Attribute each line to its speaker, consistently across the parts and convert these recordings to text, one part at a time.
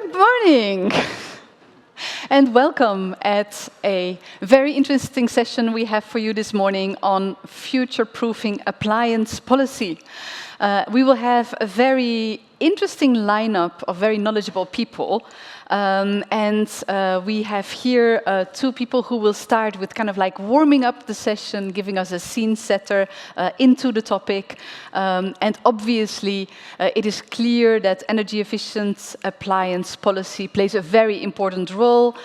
Speaker 1: Good morning, and welcome at a very interesting session we have for you this morning on future-proofing appliance policy. We will have a very interesting lineup of very knowledgeable people, and we have here two people who will start with kind of like warming up the session, giving us a scene setter into the topic. And obviously, it is clear that energy efficient appliance policy plays a very important role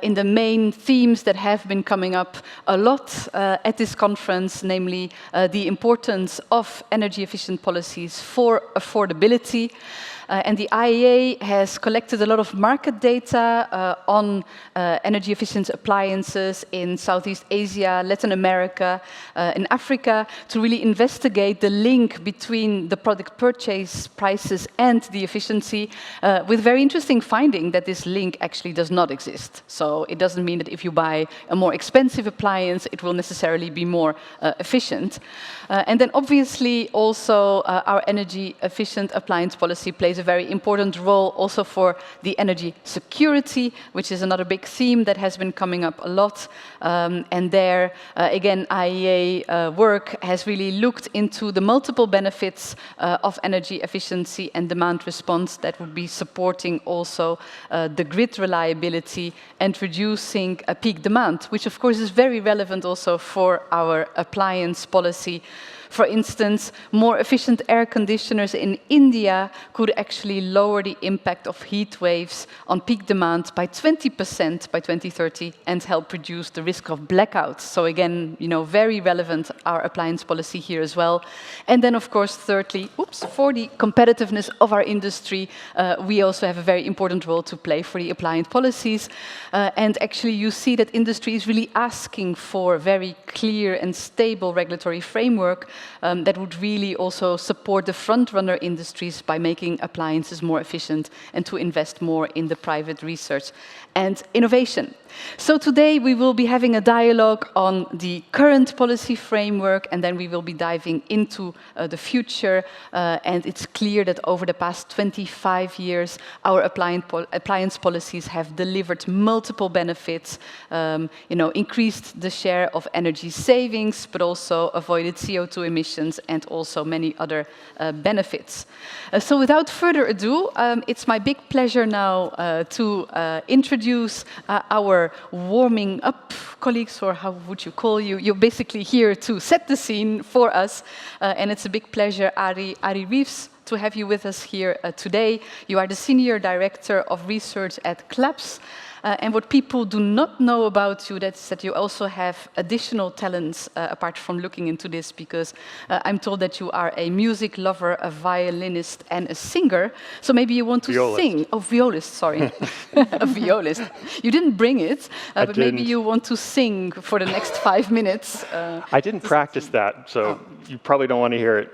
Speaker 1: in the main themes that have been coming up a lot at this conference, namely the importance of energy efficient policies for affordability. And the IEA has collected a lot of market data on energy efficient appliances in Southeast Asia, Latin America, in Africa, to really investigate the link between the product purchase prices and the efficiency, with very interesting finding that this link actually does not exist. So it doesn't mean that if you buy a more expensive appliance, it will necessarily be more efficient. And then obviously also our energy efficient appliance policy plays a very important role also for the energy security, which is another big theme that has been coming up a lot. And there, again, IEA work has really looked into the multiple benefits of energy efficiency and demand response that would be supporting also the grid reliability and reducing peak demand, which of course is very relevant also for our appliance policy. For instance, more efficient air conditioners in India could actually lower the impact of heat waves on peak demand by 20% by 2030 and help reduce the risk of blackouts. So again, very relevant, our appliance policy here as well. And then, of course, thirdly, for the competitiveness of our industry, we also have a very important role to play for the appliance policies. And actually, you see that industry is really asking for a very clear and stable regulatory framework that would really also support the front-runner industries by making appliances more efficient and to invest more in the private research and innovation. So today we will be having a dialogue on the current policy framework, and then we will be diving into the future. And it's clear that over the past 25 years, our appliance policies have delivered multiple benefits, increased the share of energy savings, but also avoided CO2 emissions and also many other benefits. So without further ado, it's my big pleasure now to introduce our warming up colleagues, or how would you call you? You're basically here to set the scene for us, and it's a big pleasure, Ari Reeves, to have you with us here today. You are the Senior Director of Research at CLAPS. And what people do not know about you, that's that you also have additional talents apart from looking into this, because I'm told that you are a music lover, a violinist, and a singer. So maybe you want to sing. Oh, violist, sorry. A violist. You didn't bring it, but maybe you want to sing for the next 5 minutes.
Speaker 2: I didn't practice that, so you probably don't want to hear it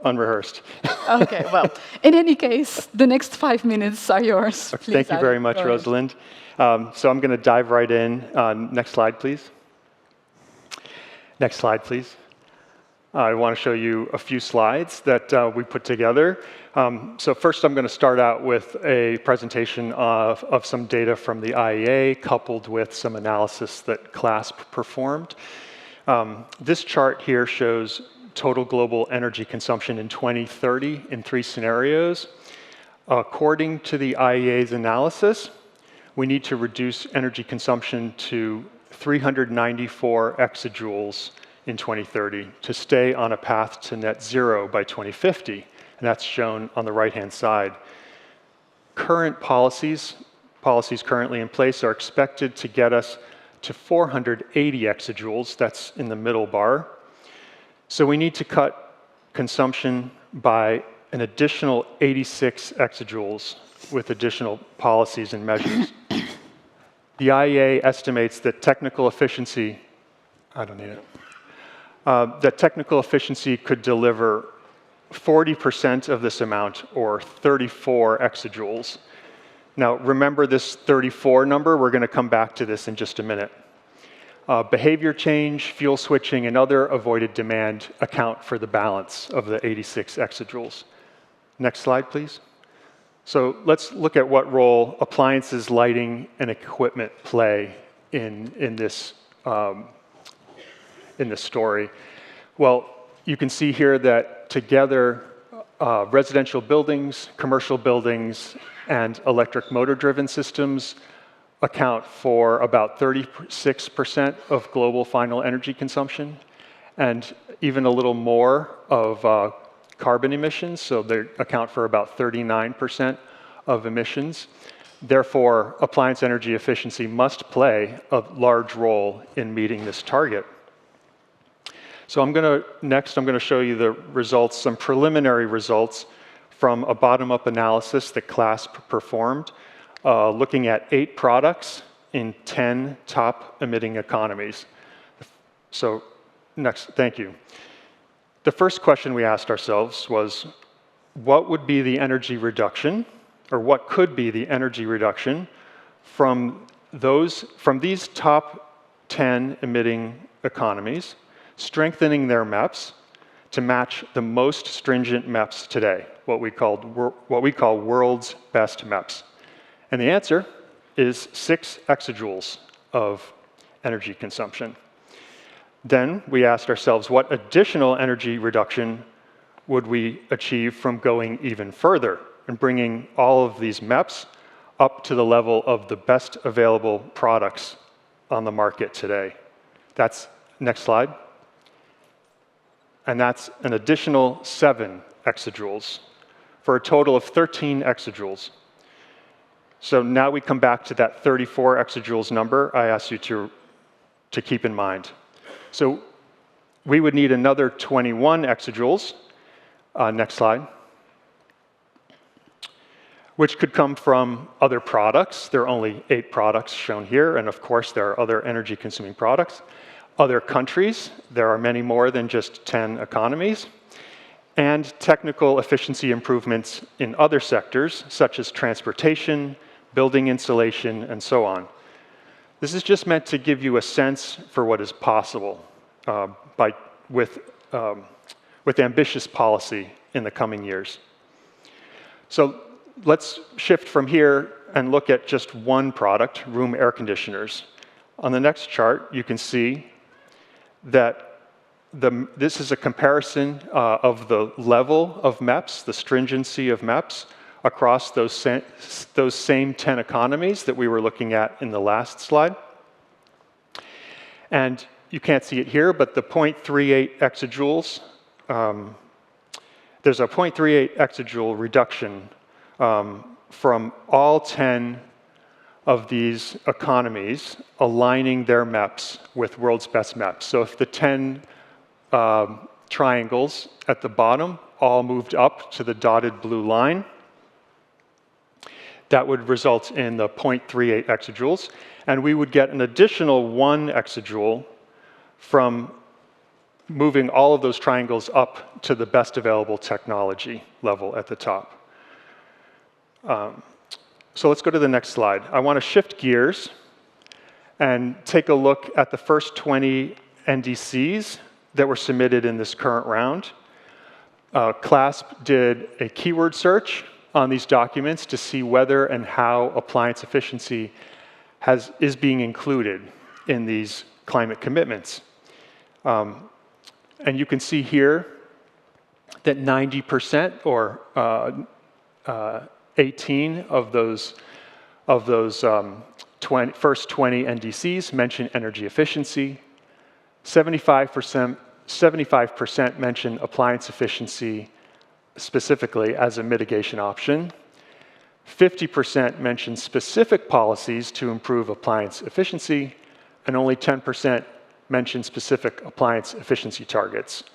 Speaker 2: unrehearsed.
Speaker 1: Okay, well, in any case, the next 5 minutes are yours. Please,
Speaker 2: thank you very much, Rosalind. So I'm going to dive right in. Next slide, please. Next slide, please. I want to show you a few slides that we put together. So first, I'm going to start out with a presentation of some data from the IEA, coupled with some analysis that CLASP performed. This chart here shows total global energy consumption in 2030 in 3 scenarios. According to the IEA's analysis, we need to reduce energy consumption to 394 exajoules in 2030 to stay on a path to net zero by 2050, and that's shown on the right-hand side. Current policies currently in place are expected to get us to 480 exajoules, that's in the middle bar. So we need to cut consumption by an additional 86 exajoules with additional policies and measures. The IEA estimates that technical efficiency, that technical efficiency could deliver 40% of this amount, or 34 exajoules. Now, remember this 34 number, we're going to come back to this in just a minute. Behavior change, fuel switching, and other avoided demand account for the balance of the 86 exajoules. Next slide, please. So let's look at what role appliances, lighting, and equipment play in this story. Well, you can see here that together, residential buildings, commercial buildings, and electric motor-driven systems account for about 36% of global final energy consumption, and even a little more of carbon emissions, so they account for about 39% of emissions. Therefore, appliance energy efficiency must play a large role in meeting this target. So next I'm going to show you the results, some preliminary results from a bottom-up analysis that CLASP performed, looking at 8 products in 10 top emitting economies. So next, thank you. The first question we asked ourselves was, what would be the energy reduction, or what could be the energy reduction from these top 10 emitting economies, strengthening their MEPs to match the most stringent MEPs today, what we call world's best MEPs? And the answer is 6 exajoules of energy consumption. Then we asked ourselves, what additional energy reduction would we achieve from going even further and bringing all of these MEPs up to the level of the best available products on the market today? That's, next slide. And that's an additional 7 exajoules for a total of 13 exajoules. So now we come back to that 34 exajoules number I asked you to keep in mind. So we would need another 21 exajoules, next slide, which could come from other products. There are only 8 products shown here, and of course there are other energy-consuming products. Other countries, there are many more than just 10 economies, and technical efficiency improvements in other sectors, such as transportation, building insulation, and so on. This is just meant to give you a sense for what is possible with ambitious policy in the coming years. So let's shift from here and look at just one product, room air conditioners. On the next chart, you can see that this is a comparison of the level of MEPs, the stringency of MEPs, across those same 10 economies that we were looking at in the last slide. And you can't see it here, but the 0.38 exajoules, there's a 0.38 exajoule reduction from all 10 of these economies aligning their MEPs with world's best MEPs. So if the 10 triangles at the bottom all moved up to the dotted blue line, that would result in the 0.38 exajoules, and we would get an additional 1 exajoule from moving all of those triangles up to the best available technology level at the top. So let's go to the next slide. I want to shift gears and take a look at the first 20 NDCs that were submitted in this current round. CLASP did a keyword search on these documents to see whether and how appliance efficiency is being included in these climate commitments. And you can see here that 90% or 18 of those first 20 NDCs mention energy efficiency. 75% mention appliance efficiency specifically as a mitigation option. 50% mention specific policies to improve appliance efficiency, and only 10% mention specific appliance efficiency targets.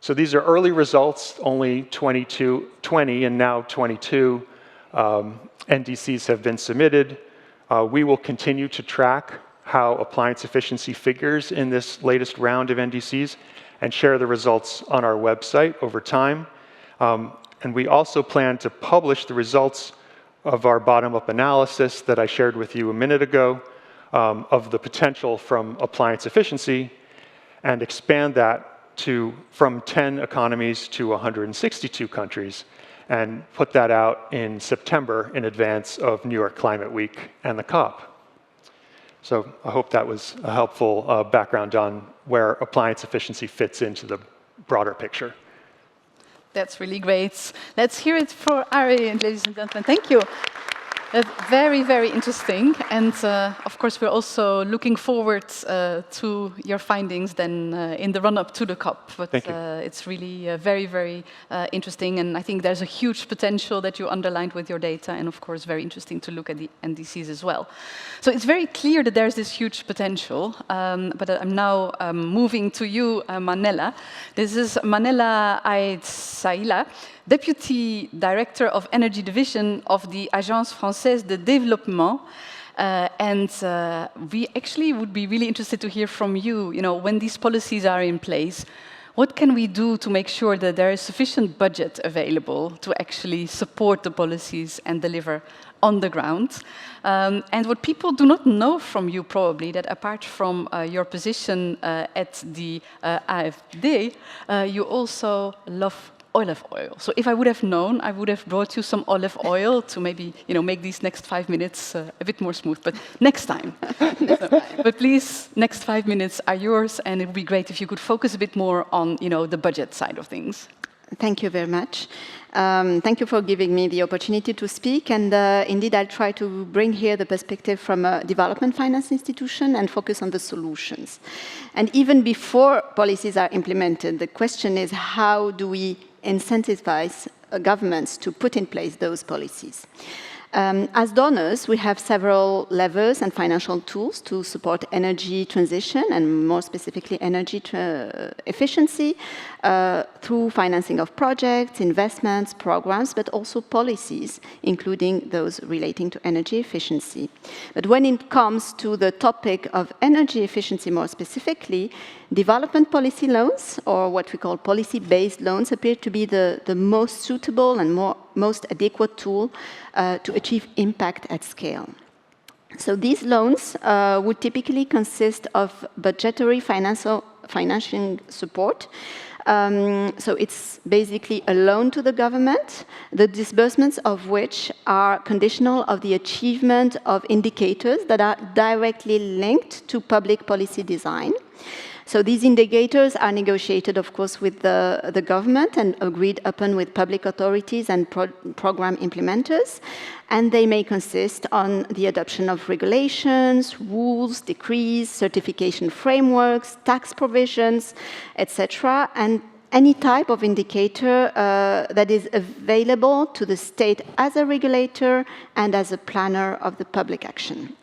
Speaker 2: So these are early results, only 20 and now 22 NDCs have been submitted. We will continue to track how appliance efficiency figures in this latest round of NDCs and share the results on our website over time. And we also plan to publish the results of our bottom-up analysis that I shared with you a minute ago of the potential from appliance efficiency and expand that from 10 economies to 162 countries. and put that out in September in advance of New York Climate Week and the COP. So I hope that was a helpful background on where appliance efficiency fits into the broader picture.
Speaker 1: That's really great. Let's hear it for Ari, ladies and gentlemen. Thank you. That's very, very interesting. And of course, we're also looking forward to your findings then in the run-up to the COP. But
Speaker 2: Thank you.
Speaker 1: it's really very, very interesting. And I think there's a huge potential that you underlined with your data. And of course, very interesting to look at the NDCs as well. So it's very clear that there's this huge potential. But I'm now moving to you, Manela. This is Manela Aitsaila, Deputy Director of Energy Division of the Agence Française de Développement. We actually would be really interested to hear from you, when these policies are in place, what can we do to make sure that there is sufficient budget available to actually support the policies and deliver on the ground? And what people do not know from you probably, that apart from your position at the AFD, you also love olive oil. So if I would have known, I would have brought you some olive oil to maybe, make these next 5 minutes a bit more smooth. But next time. But please, next 5 minutes are yours, and it would be great if you could focus a bit more on, the budget side of things.
Speaker 3: Thank you very much. Thank you for giving me the opportunity to speak. And indeed, I'll try to bring here the perspective from a development finance institution and focus on the solutions. And even before policies are implemented, the question is, how do we incentivize governments to put in place those policies? As donors, we have several levers and financial tools to support energy transition, and more specifically energy efficiency, through financing of projects, investments, programs, but also policies, including those relating to energy efficiency. But when it comes to the topic of energy efficiency more specifically, development policy loans, or what we call policy-based loans, appear to be the most suitable and most adequate tool to achieve impact at scale. So these loans would typically consist of budgetary financing support. So it's basically a loan to the government, the disbursements of which are conditional of the achievement of indicators that are directly linked to public policy design. So these indicators are negotiated, of course, with the government and agreed upon with public authorities and program implementers. And they may consist on the adoption of regulations, rules, decrees, certification frameworks, tax provisions, etc., and any type of indicator that is available to the state as a regulator and as a planner of the public action.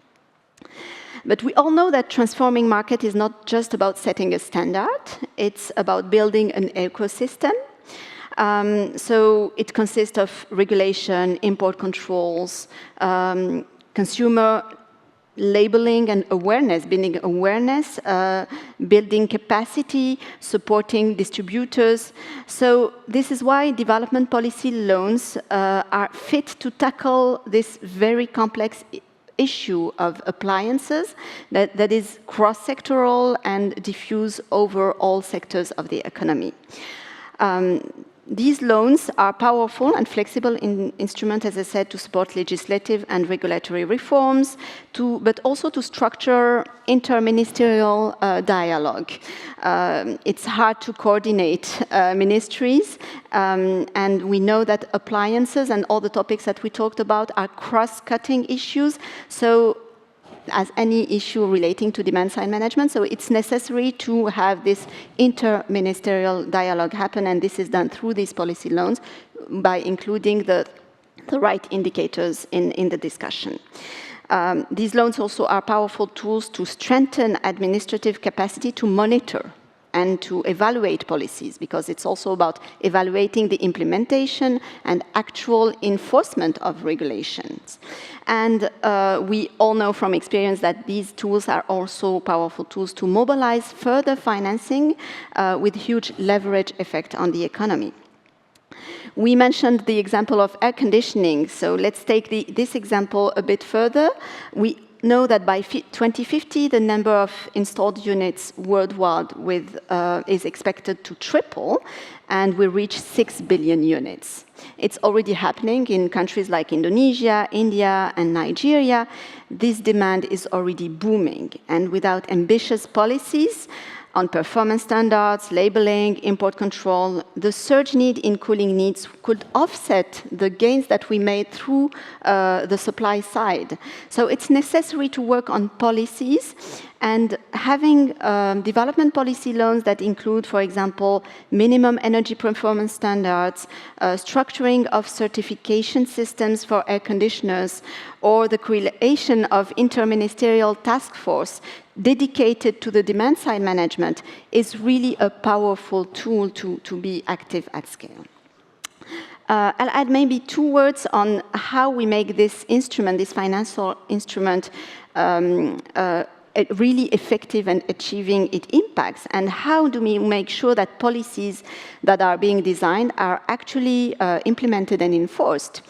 Speaker 3: But we all know that transforming market is not just about setting a standard, it's about building an ecosystem. So it consists of regulation, import controls, consumer labeling and awareness, building awareness, building capacity, supporting distributors. So this is why development policy loans are fit to tackle this very complex issue of appliances that is cross-sectoral and diffuse over all sectors of the economy. These loans are powerful and flexible instruments, as I said, to support legislative and regulatory reforms, but also to structure interministerial dialogue. It's hard to coordinate ministries, and we know that appliances and all the topics that we talked about are cross-cutting issues. So, as any issue relating to demand-side management. So it's necessary to have this interministerial dialogue happen, and this is done through these policy loans by including the right indicators in the discussion. These loans also are powerful tools to strengthen administrative capacity to monitor and to evaluate policies, because it's also about evaluating the implementation and actual enforcement of regulations. And we all know from experience that these tools are also powerful tools to mobilize further financing with huge leverage effect on the economy. We mentioned the example of air conditioning, so let's take this example a bit further. We know that by 2050, the number of installed units worldwide is expected to triple, and will reach 6 billion units. It's already happening in countries like Indonesia, India, and Nigeria. This demand is already booming, and without ambitious policies on performance standards, labeling, import control, the surge need in cooling needs could offset the gains that we made through the supply side. So it's necessary to work on policies, and having development policy loans that include, for example, minimum energy performance standards, structuring of certification systems for air conditioners, or the creation of interministerial task force dedicated to the demand side management is really a powerful tool to be active at scale. I'll add maybe 2 words on how we make this instrument, this financial instrument, really effective and achieving its impacts, and how do we make sure that policies that are being designed are actually implemented and enforced.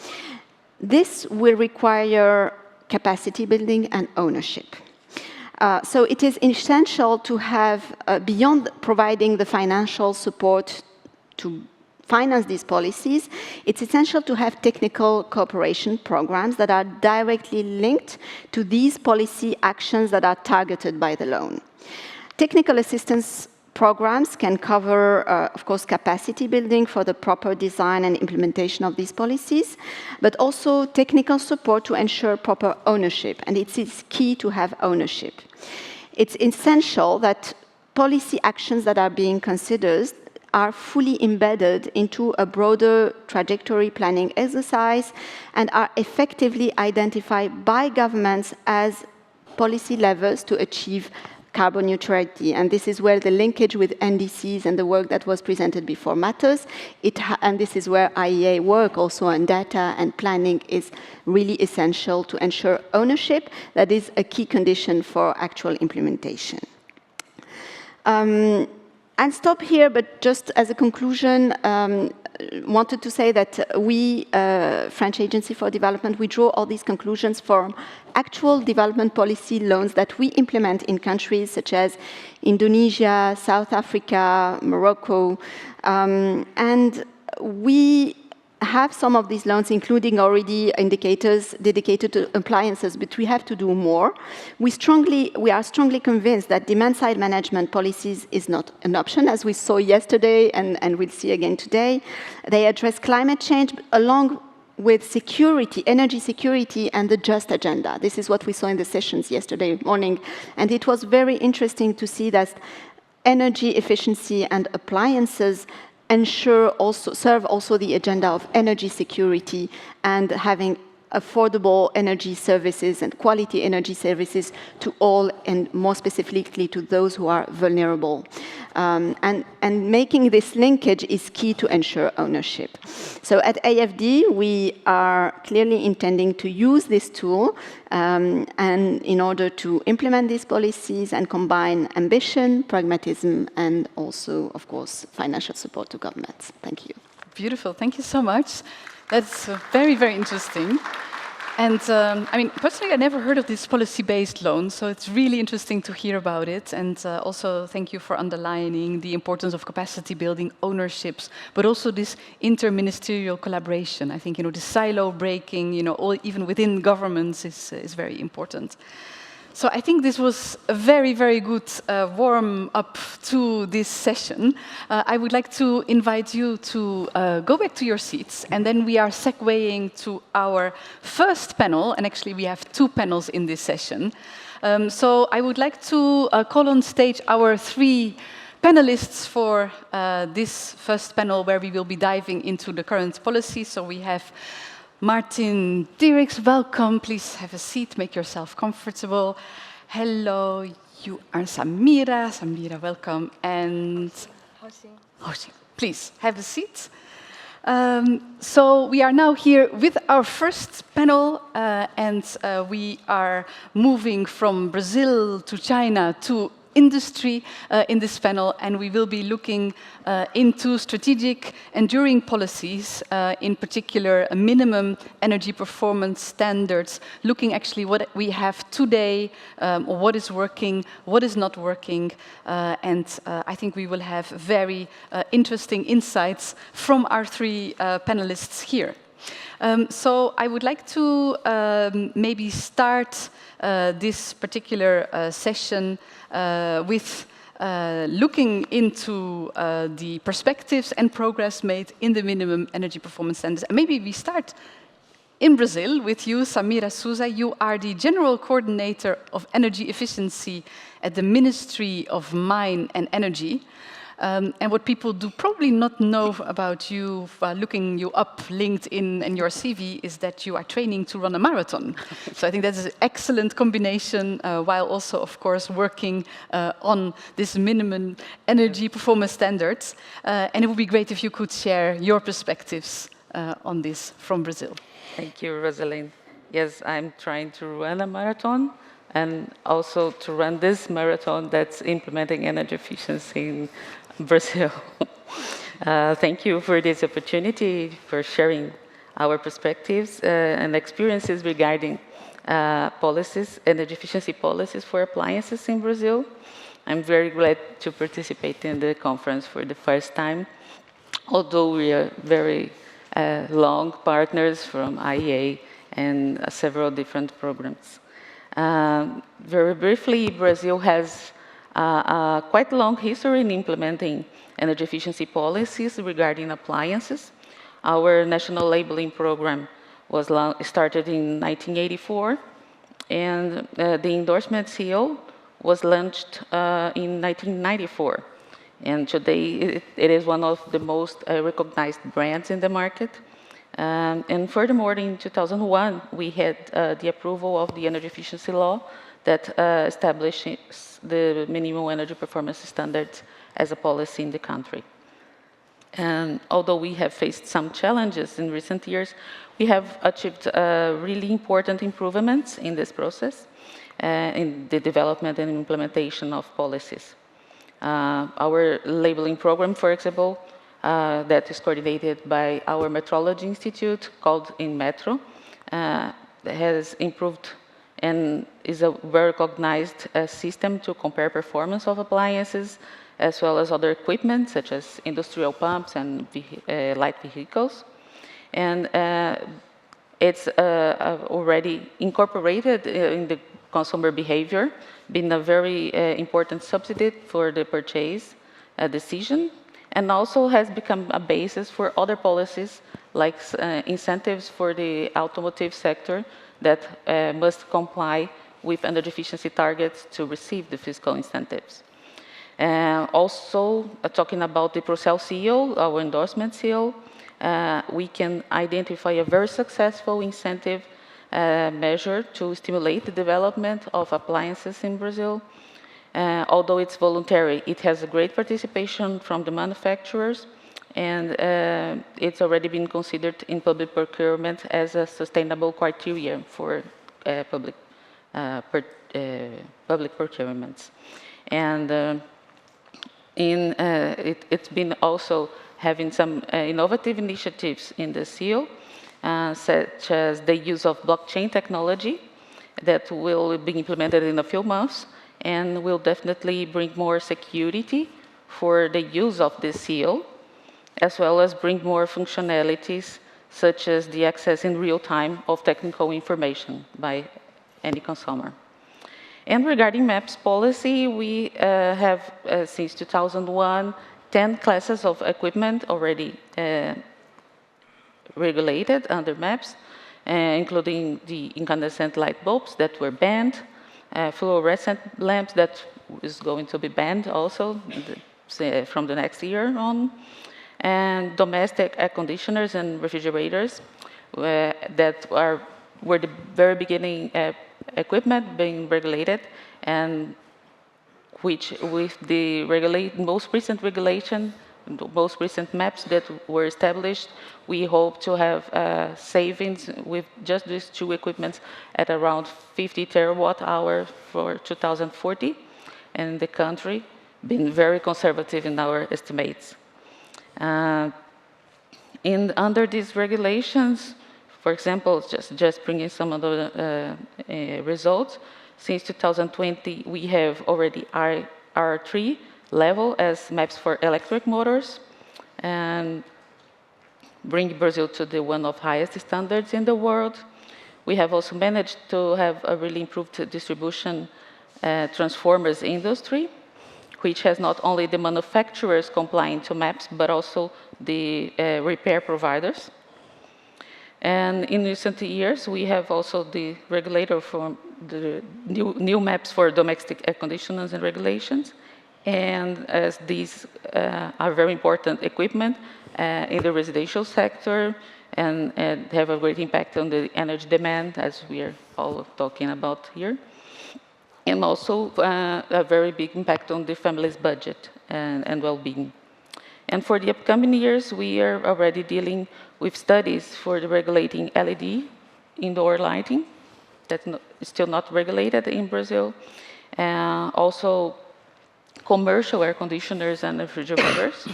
Speaker 3: This will require capacity building and ownership. So it is essential to have, beyond providing the financial support to finance these policies, it's essential to have technical cooperation programs that are directly linked to these policy actions that are targeted by the loan. Technical assistance programs can cover, of course, capacity building for the proper design and implementation of these policies, but also technical support to ensure proper ownership, and it is key to have ownership. It's essential that policy actions that are being considered are fully embedded into a broader trajectory planning exercise and are effectively identified by governments as policy levers to achieve carbon neutrality. And this is where the linkage with NDCs and the work that was presented before matters. And this is where IEA work also on data and planning is really essential to ensure ownership. That is a key condition for actual implementation. I'll stop here, but just as a conclusion, wanted to say that we, French Agency for Development, we draw all these conclusions from actual development policy loans that we implement in countries such as Indonesia, South Africa, Morocco, and we have some of these loans, including already indicators dedicated to appliances, but we have to do more. We are strongly convinced that demand-side management policies is not an option, as we saw yesterday and we'll see again today. They address climate change along with security, energy security, and the just agenda. This is what we saw in the sessions yesterday morning, and it was very interesting to see that energy efficiency and appliances serve also the agenda of energy security and having affordable energy services and quality energy services to all, and more specifically to those who are vulnerable. And making this linkage is key to ensure ownership. So at AFD, we are clearly intending to use this tool and in order to implement these policies and combine ambition, pragmatism, and also, of course, financial support to governments. Thank you.
Speaker 1: Beautiful. Thank you so much. That's very, very interesting. And I mean, personally, I never heard of this policy-based loan, so it's really interesting to hear about it. And also, thank you for underlining the importance of capacity building, ownerships, but also this interministerial collaboration. I think, the silo breaking, even within governments is very important. So I think this was a very, very good warm-up to this session. I would like to invite you to go back to your seats, and then we are segueing to our first panel, and actually we have 2 panels in this session. So I would like to call on stage our 3 panelists for this first panel, where we will be diving into the current policy. So we have Martin Dieriks, welcome. Please have a seat, make yourself comfortable. Hello, you are Samira. Samira, welcome. And Hoshing, please have a seat. So we are now here with our first panel, and we are moving from Brazil to China to industry in this panel, and we will be looking into strategic enduring policies, in particular minimum energy performance standards, looking actually what we have today, what is working, what is not working, and I think we will have very interesting insights from our three panelists here. So I would like to maybe start this particular session with looking into the perspectives and progress made in the minimum energy performance standards. And maybe we start in Brazil with you, Samira Souza. You are the General Coordinator of Energy Efficiency at the Ministry of Mine and Energy. And what people do probably not know about you, looking you up LinkedIn and your CV, is that you are training to run a marathon. So I think that's an excellent combination, while also, of course, working on this minimum energy performance standards. And it would be great if you could share your perspectives on this from Brazil.
Speaker 4: Thank you, Rosalind. Yes, I'm trying to run a marathon and also to run this marathon that's implementing energy efficiency in Brazil. Thank you for this opportunity, for sharing our perspectives and experiences regarding policies, energy efficiency policies for appliances in Brazil. I'm very glad to participate in the conference for the first time, although we are very long partners from IEA and several different programs. Very briefly, Brazil has a quite long history in implementing energy efficiency policies regarding appliances. Our national labeling program was started in 1984, and the endorsement seal was launched in 1994. And today, it is one of the most recognized brands in the market. And furthermore, in 2001, we had the approval of the energy efficiency law that establishes the minimum energy performance standards as a policy in the country. And although we have faced some challenges in recent years, we have achieved really important improvements in this process, in the development and implementation of policies. Our labeling program, for example, that is coordinated by our Metrology Institute, called InMetro, has improved and is a well-recognized system to compare performance of appliances, as well as other equipment, such as industrial pumps and light vehicles. And it's already incorporated in the consumer behavior, being a very important subsidy for the purchase decision, and also has become a basis for other policies, like incentives for the automotive sector that must comply with energy efficiency targets to receive the fiscal incentives. Also, talking about the Procel seal, our endorsement seal, we can identify a very successful incentive measure to stimulate the development of appliances in Brazil. Although it's voluntary, it has a great participation from the manufacturers, and it's already been considered in public procurement as a sustainable criteria for public procurements. And it's been also having some innovative initiatives in the seal, such as the use of blockchain technology that will be implemented in a few months and will definitely bring more security for the use of the seal, as well as bring more functionalities, such as the access in real time of technical information by any consumer. And regarding MAPS policy, we have, since 2001, 10 classes of equipment already regulated under MAPS, including the incandescent light bulbs that were banned, fluorescent lamps that is going to be banned also from the next year on, and domestic air conditioners and refrigerators that were the very beginning equipment being regulated, and which with the most recent regulation, the most recent maps that were established, we hope to have savings with just these two equipments at around 50 terawatt hour for 2040. and the country, been very conservative in our estimates. Under these regulations, for example, just bringing some of the results, since 2020, we have already R3 level as maps for electric motors, and bring Brazil to the one of highest standards in the world. We have also managed to have a really improved distribution transformers industry, which has not only the manufacturers complying to maps, but also the repair providers. And in recent years, we have also the regulator for the new maps for domestic air conditioners and regulations. And as these are very important equipment in the residential sector and have a great impact on the energy demand, as we are all talking about here. And also a very big impact on the family's budget and well-being. And for the upcoming years, we are already dealing with studies for the regulating LED indoor lighting that is still not regulated in Brazil. Also commercial air conditioners and refrigerators,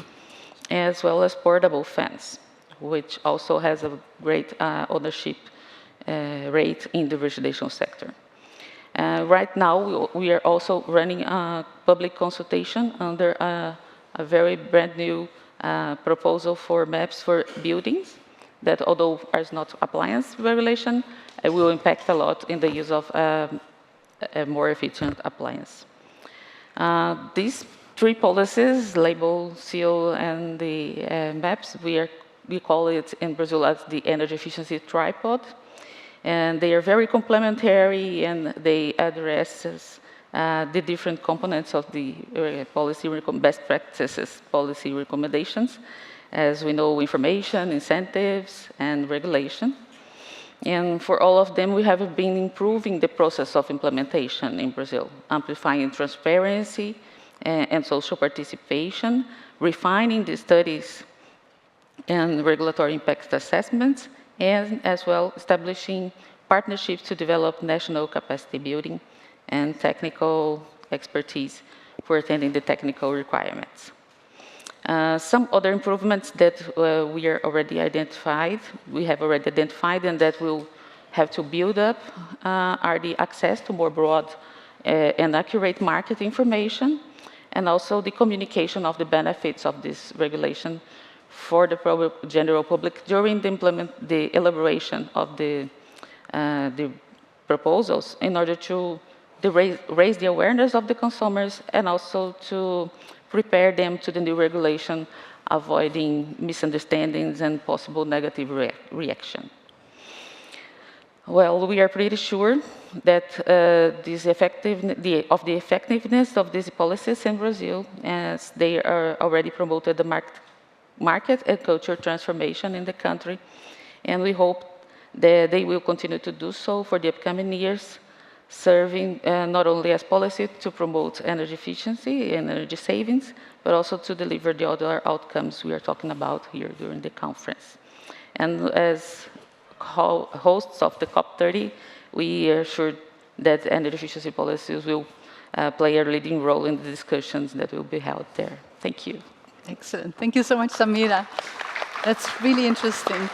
Speaker 4: as well as portable fans, which also has a great ownership rate in the residential sector. Right now, we are also running a public consultation under a very brand new proposal for maps for buildings that, although is not appliance regulation, it will impact a lot in the use of a more efficient appliance. These three policies, label, seal, and the maps, we call it in Brazil as the energy efficiency tripod. And they are very complementary, and they address the different components of the policy best practices policy recommendations. As we know, information, incentives, and regulation. And for all of them, we have been improving the process of implementation in Brazil, amplifying transparency and social participation, refining the studies and regulatory impact assessments, and as well establishing partnerships to develop national capacity building and technical expertise for attending the technical requirements. Some other improvements that we have already identified and that we'll have to build up are the access to more broad and accurate market information, and also the communication of the benefits of this regulation for the general public during the elaboration of the proposals, in order to raise the awareness of the consumers and also to prepare them to the new regulation, avoiding misunderstandings and possible negative reaction. Well, we are pretty sure that the effectiveness of these policies in Brazil, as they are already promoted the market and culture transformation in the country, and we hope that they will continue to do so for the upcoming years, serving not only as policy to promote energy efficiency and energy savings, but also to deliver the other outcomes we are talking about here during the conference. And as hosts of the COP30, we are sure that energy efficiency policies will play a leading role in the discussions that will be held there. Thank you.
Speaker 1: Excellent. Thank you so much, Samira. That's really interesting.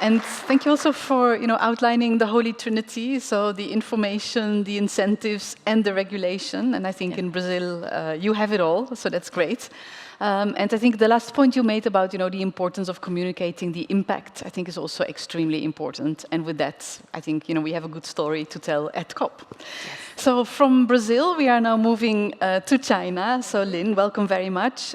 Speaker 1: And thank you also for outlining the Holy Trinity, so the information, the incentives, and the regulation. And I think in Brazil, you have it all, so that's great. And I think the last point you made about the importance of communicating the impact, I think is also extremely important. And with that, I think we have a good story to tell at COP. Yes. So from Brazil, we are now moving to China. So Lin, welcome very much.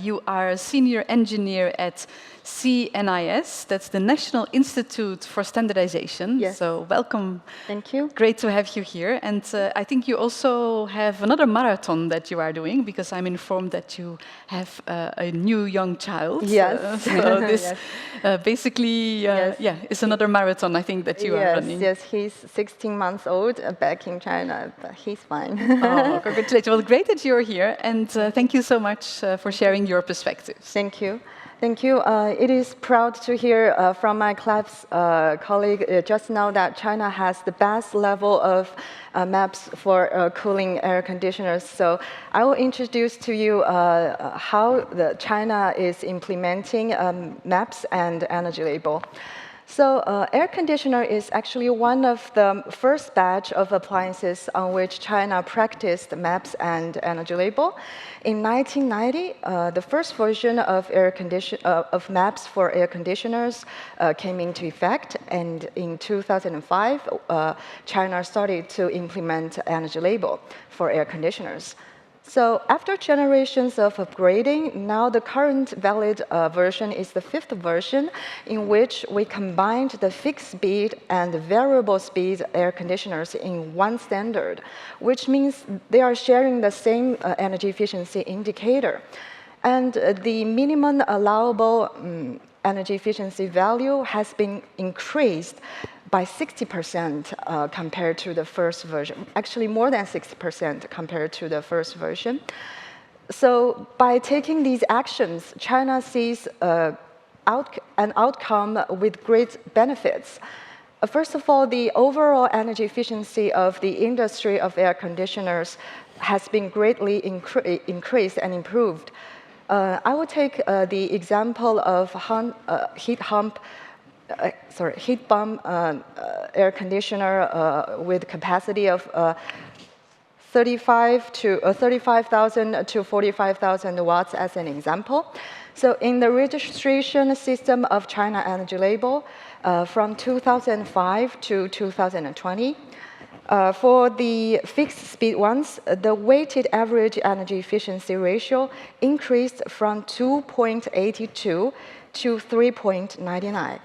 Speaker 1: You are a senior engineer at CNIS, that's the National Institute for Standardization.
Speaker 5: Yes.
Speaker 1: So welcome.
Speaker 5: Thank you.
Speaker 1: Great to have you here. And I think you also have another marathon that you are doing, because I'm informed that you have a new young child.
Speaker 5: Yes.
Speaker 1: So this
Speaker 5: yes.
Speaker 1: Basically,
Speaker 5: yes.
Speaker 1: is another marathon, I think, that you are running.
Speaker 5: Yes, he's 16 months old back in China, but he's fine.
Speaker 1: Oh, congratulations. Well, great that you're here. And thank you so much for sharing your perspectives.
Speaker 5: Thank you. Thank you. It is proud to hear from my class colleague just now that China has the best level of maps for cooling air conditioners. So I will introduce to you how China is implementing maps and energy label. So air conditioner is actually one of the first batch of appliances on which China practiced maps and energy label. In 1990, the first version of maps for air conditioners came into effect, and in 2005, China started to implement energy label for air conditioners. So after generations of upgrading, now the current valid version is the 5th version, in which we combined the fixed speed and variable speed air conditioners in one standard, which means they are sharing the same energy efficiency indicator. And the minimum allowable energy efficiency value has been increased by 60% compared to the first version, actually more than 60% compared to the first version. So by taking these actions, China sees an outcome with great benefits. First of all, the overall energy efficiency of the industry of air conditioners has been greatly increased and improved. I will take the example of heat pump air conditioner with capacity of 35,000 to 45,000 watts as an example. So in the registration system of China Energy Label from 2005 to 2020, for the fixed speed ones, the weighted average energy efficiency ratio increased from 2.82 to 3.99.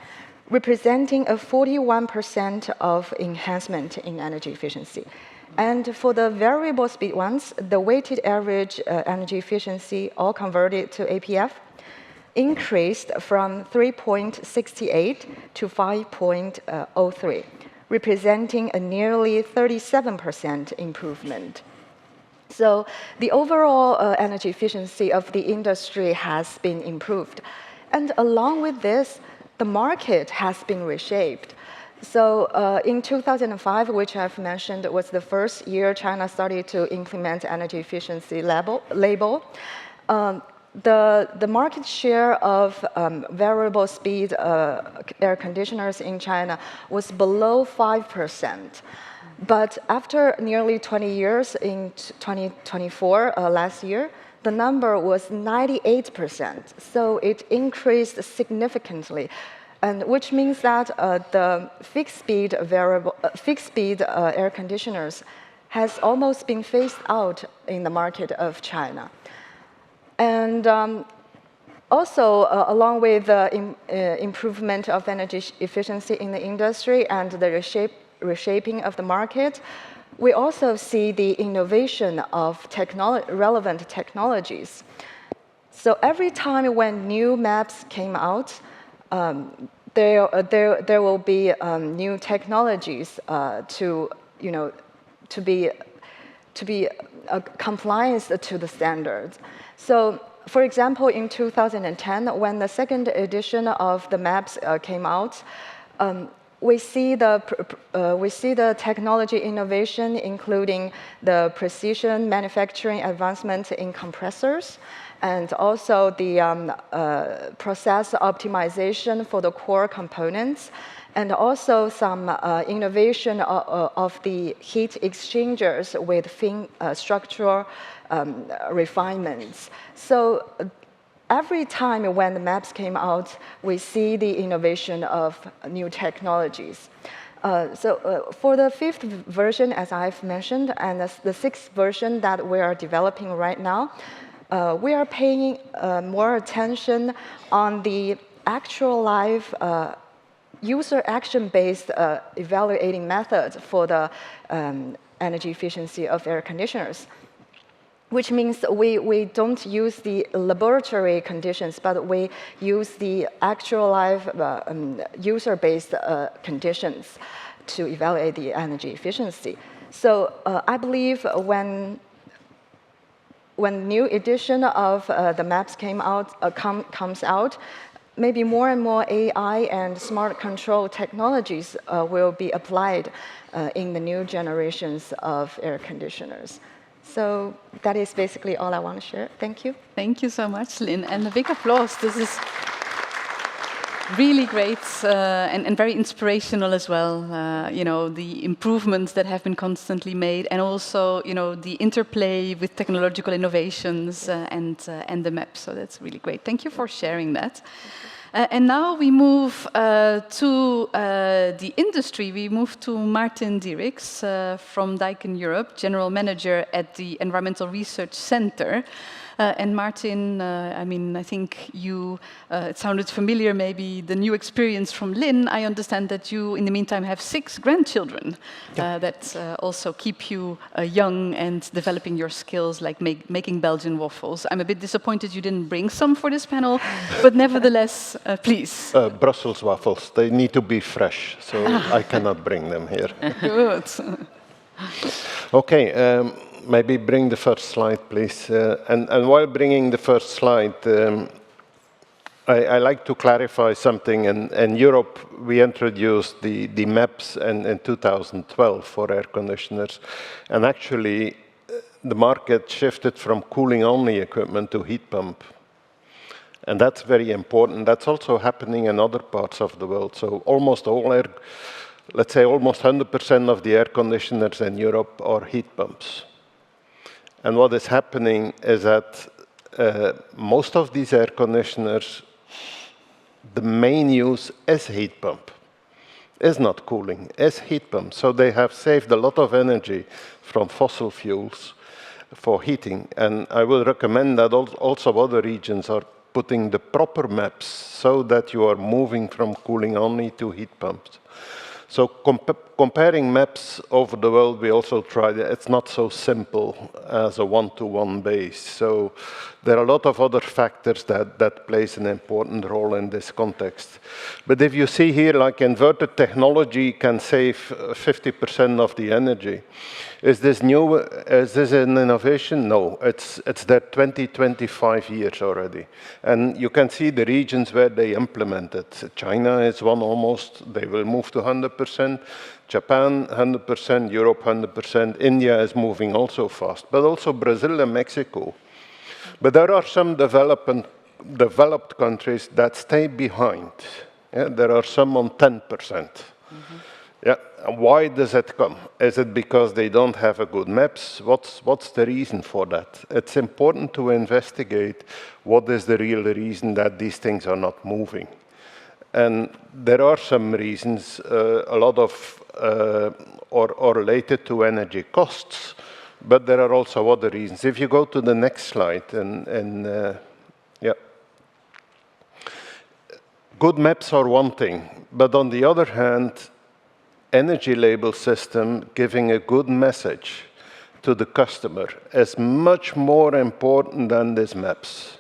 Speaker 5: representing a 41% of enhancement in energy efficiency. And for the variable speed ones, the weighted average energy efficiency, all converted to APF, increased from 3.68 to 5.03, representing a nearly 37% improvement. So the overall energy efficiency of the industry has been improved. And along with this, the market has been reshaped. So in 2005, which I've mentioned was the first year China started to implement energy efficiency label, the market share of variable speed air conditioners in China was below 5%. But after nearly 20 years, in 2024, last year, the number was 98%. So it increased significantly, and which means that the fixed speed air conditioners has almost been phased out in the market of China. And also, along with the improvement of energy efficiency in the industry and the reshaping of the market, we also see the innovation of relevant technologies. So every time when new maps came out, there will be new technologies to be compliance to the standards. So, for example, in 2010, when the second edition of the maps came out, we see the technology innovation, including the precision manufacturing advancement in compressors, and also the process optimization for the core components, and also some innovation of the heat exchangers with thin structural refinements. So every time when the maps came out, we see the innovation of new technologies. For the 5th version, as I've mentioned, and the 6th version that we are developing right now, we are paying more attention on the actual live user action-based evaluating methods for the energy efficiency of air conditioners, which means we don't use the laboratory conditions, but we use the actual live user-based conditions to evaluate the energy efficiency. So I believe when when new edition of the maps comes out, maybe more and more AI and smart control technologies will be applied in the new generations of air conditioners. So that is basically all I want to share. Thank you.
Speaker 1: Thank you so much, Lynn. And a big applause. This is really great and very inspirational as well. You know, the improvements that have been constantly made, and also, you know, the interplay with technological innovations and the map. So that's really great. Thank you for sharing that. And now we move to the industry. We move to Martin Dieriks from Daikin Europe, General Manager at the Environmental Research Center. And Martin, I mean, I think you, it sounded familiar, maybe the new experience from Lynn. I understand that you, in the meantime, have 6 grandchildren that also keep you young and developing your skills, like making Belgian waffles. I'm a bit disappointed you didn't bring some for this panel, but nevertheless, please.
Speaker 6: Brussels waffles, they need to be fresh, so I cannot bring them here.
Speaker 1: Good.
Speaker 6: Okay. Maybe bring the first slide, please. And while bringing the first slide, I like to clarify something. In Europe, we introduced the maps in 2012 for air conditioners. And actually, the market shifted from cooling-only equipment to heat pump. And that's very important. That's also happening in other parts of the world. So almost all let's say almost 100% of the air conditioners in Europe are heat pumps. And what is happening is that most of these air conditioners, the main use is heat pump. Is not cooling, is heat pump. So they have saved a lot of energy from fossil fuels for heating. And I will recommend that also other regions are putting the proper maps so that you are moving from cooling only to heat pumps. So comparing maps over the world, we also tried it. It's not so simple as a one-to-one base. So there are a lot of other factors that plays an important role in this context. But if you see here, like inverter technology can save 50% of the energy. Is this new? Is this an innovation? No, it's there 25 years already. And you can see the regions where they implement it. China is one almost, they will move to 100%. Japan, 100%, Europe, 100%. India is moving also fast, but also Brazil and Mexico. But there are some developed countries that stay behind. Yeah, there are some on 10%. Yeah, and why does it come? Is it because they don't have a good maps? What's the reason for that? It's important to investigate what is the real reason that these things are not moving. And there are some reasons, a lot of, or related to energy costs, but there are also other reasons. If you go to the next slide, yeah. Good maps are one thing, but on the other hand, energy label system giving a good message to the customer is much more important than these maps.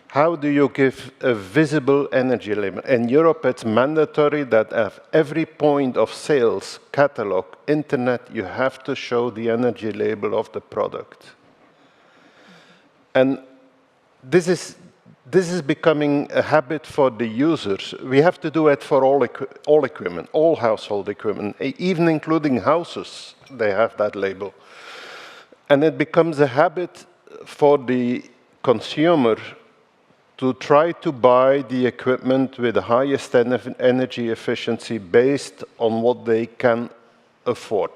Speaker 6: How do you give a visible energy label? In Europe, it's mandatory that at every point of sales, catalog, internet, you have to show the energy label of the product. And this is becoming a habit for the users. We have to do it for all equipment, all household equipment, even including houses, they have that label. And it becomes a habit for the consumer to try to buy the equipment with the highest energy efficiency based on what they can afford.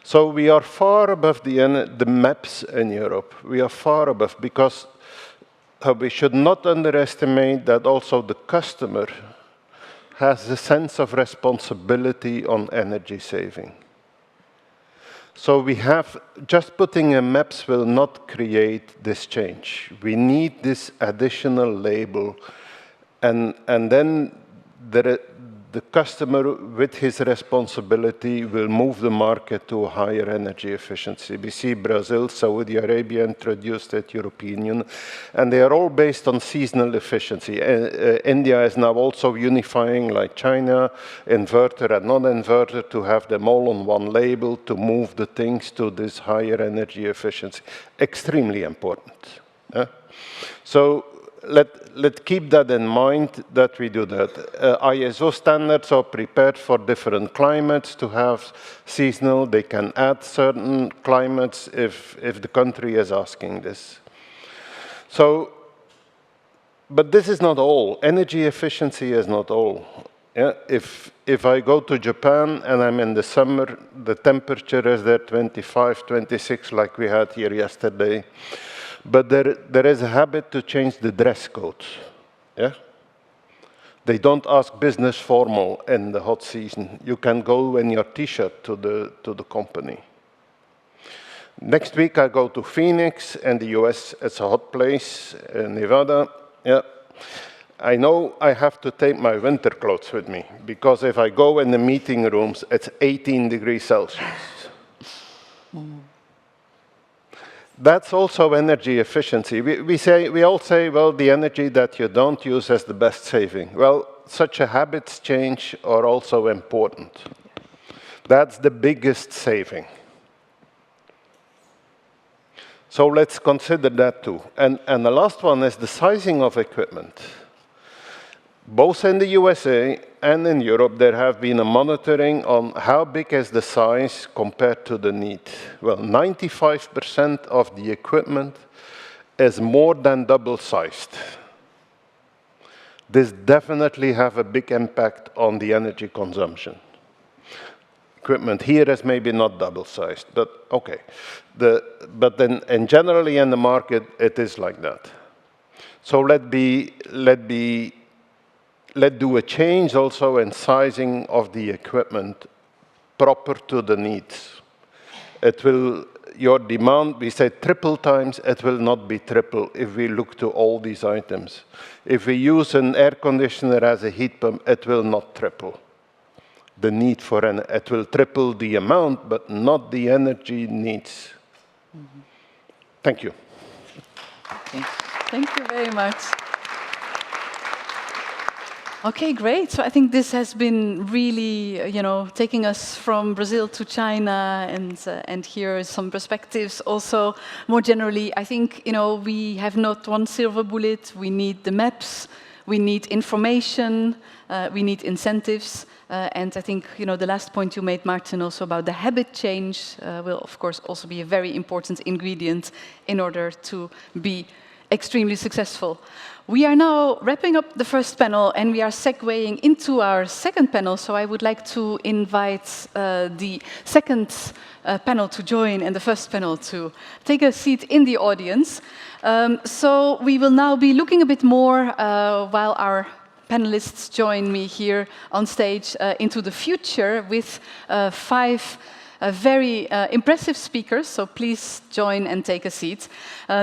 Speaker 6: So we are far above the maps in Europe. We are far above, because we should not underestimate that also the customer has a sense of responsibility on energy saving. So we have, just putting in maps will not create this change. We need this additional label. And then the the customer, with his responsibility, will move the market to higher energy efficiency. We see Brazil, Saudi Arabia introduced it, European Union, and they are all based on seasonal efficiency. India is now also unifying, like China, inverter and non-inverter, to have them all on one label to move the things to this higher energy efficiency. Extremely important. So let's keep that in mind that we do that. ISO standards are prepared for different climates to have seasonal. They can add certain climates if the country is asking this. So, but this is not all. Energy efficiency is not all. Yeah? If I go to Japan and I'm in the summer, the temperature is there 25, 26 like we had here yesterday. But there is a habit to change the dress code. Yeah? They don't ask business formal in the hot season. You can go in your T-shirt to the company. Next week I go to Phoenix in the US. It's a hot place, Nevada. Yeah. I know I have to take my winter clothes with me because if I go in the meeting rooms, it's 18 degrees Celsius. That's also energy efficiency. We all say, well, the energy that you don't use is the best saving. Well, such a habits change are also important. That's the biggest saving. So let's consider that too. And the last one is the sizing of equipment. Both in the USA and in Europe, there have been a monitoring on how big is the size compared to the need. Well, 95% of the equipment is more than double-sized. This definitely have a big impact on the energy consumption. Equipment here is maybe not double-sized, but okay. But then, and generally in the market, it is like that. So let's do a change also in sizing of the equipment proper to the needs. It will, your demand, we say triple times, it will not be triple if we look to all these items. If we use an air conditioner as a heat pump, it will not triple. The need for it will triple the amount, but not the energy needs. Mm-hmm. Thank you.
Speaker 1: Thank you very much. Okay, great. So I think this has been really, taking us from Brazil to China, and here are some perspectives. Also, more generally, I think, we have not one silver bullet. We need the maps, we need information, we need incentives. And I think, the last point you made, Martin, also about the habit change will, of course, also be a very important ingredient in order to be extremely successful. We are now wrapping up the first panel, and we are segueing into our second panel. So I would like to invite the second panel to join and the first panel to take a seat in the audience. So we will now be looking a bit more, while our panelists join me here on stage, into the future with 5 very impressive speakers, so please join and take a seat.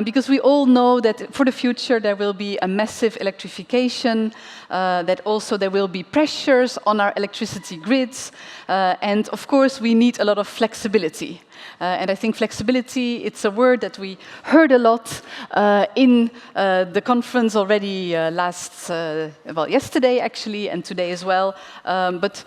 Speaker 1: Because we all know that for the future there will be a massive electrification, that also there will be pressures on our electricity grids, and of course we need a lot of flexibility. And I think flexibility, it's a word that we heard a lot in the conference already yesterday actually, and today as well. But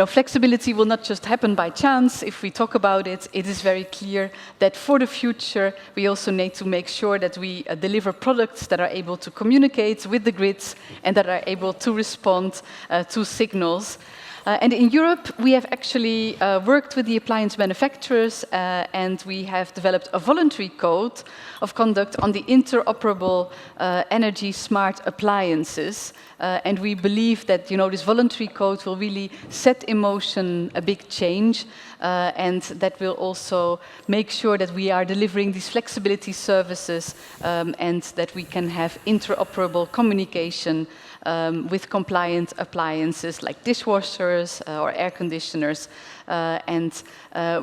Speaker 1: flexibility will not just happen by chance. If we talk about it, it is very clear that for the future, we also need to make sure that we deliver products that are able to communicate with the grids and that are able to respond to signals. And in Europe, we have actually worked with the appliance manufacturers, and we have developed a voluntary code of conduct on the interoperable energy smart appliances. And we believe that this voluntary code will really set in motion a big change, and that will also make sure that we are delivering these flexibility services, and that we can have interoperable communication with compliant appliances like dishwashers or air conditioners. And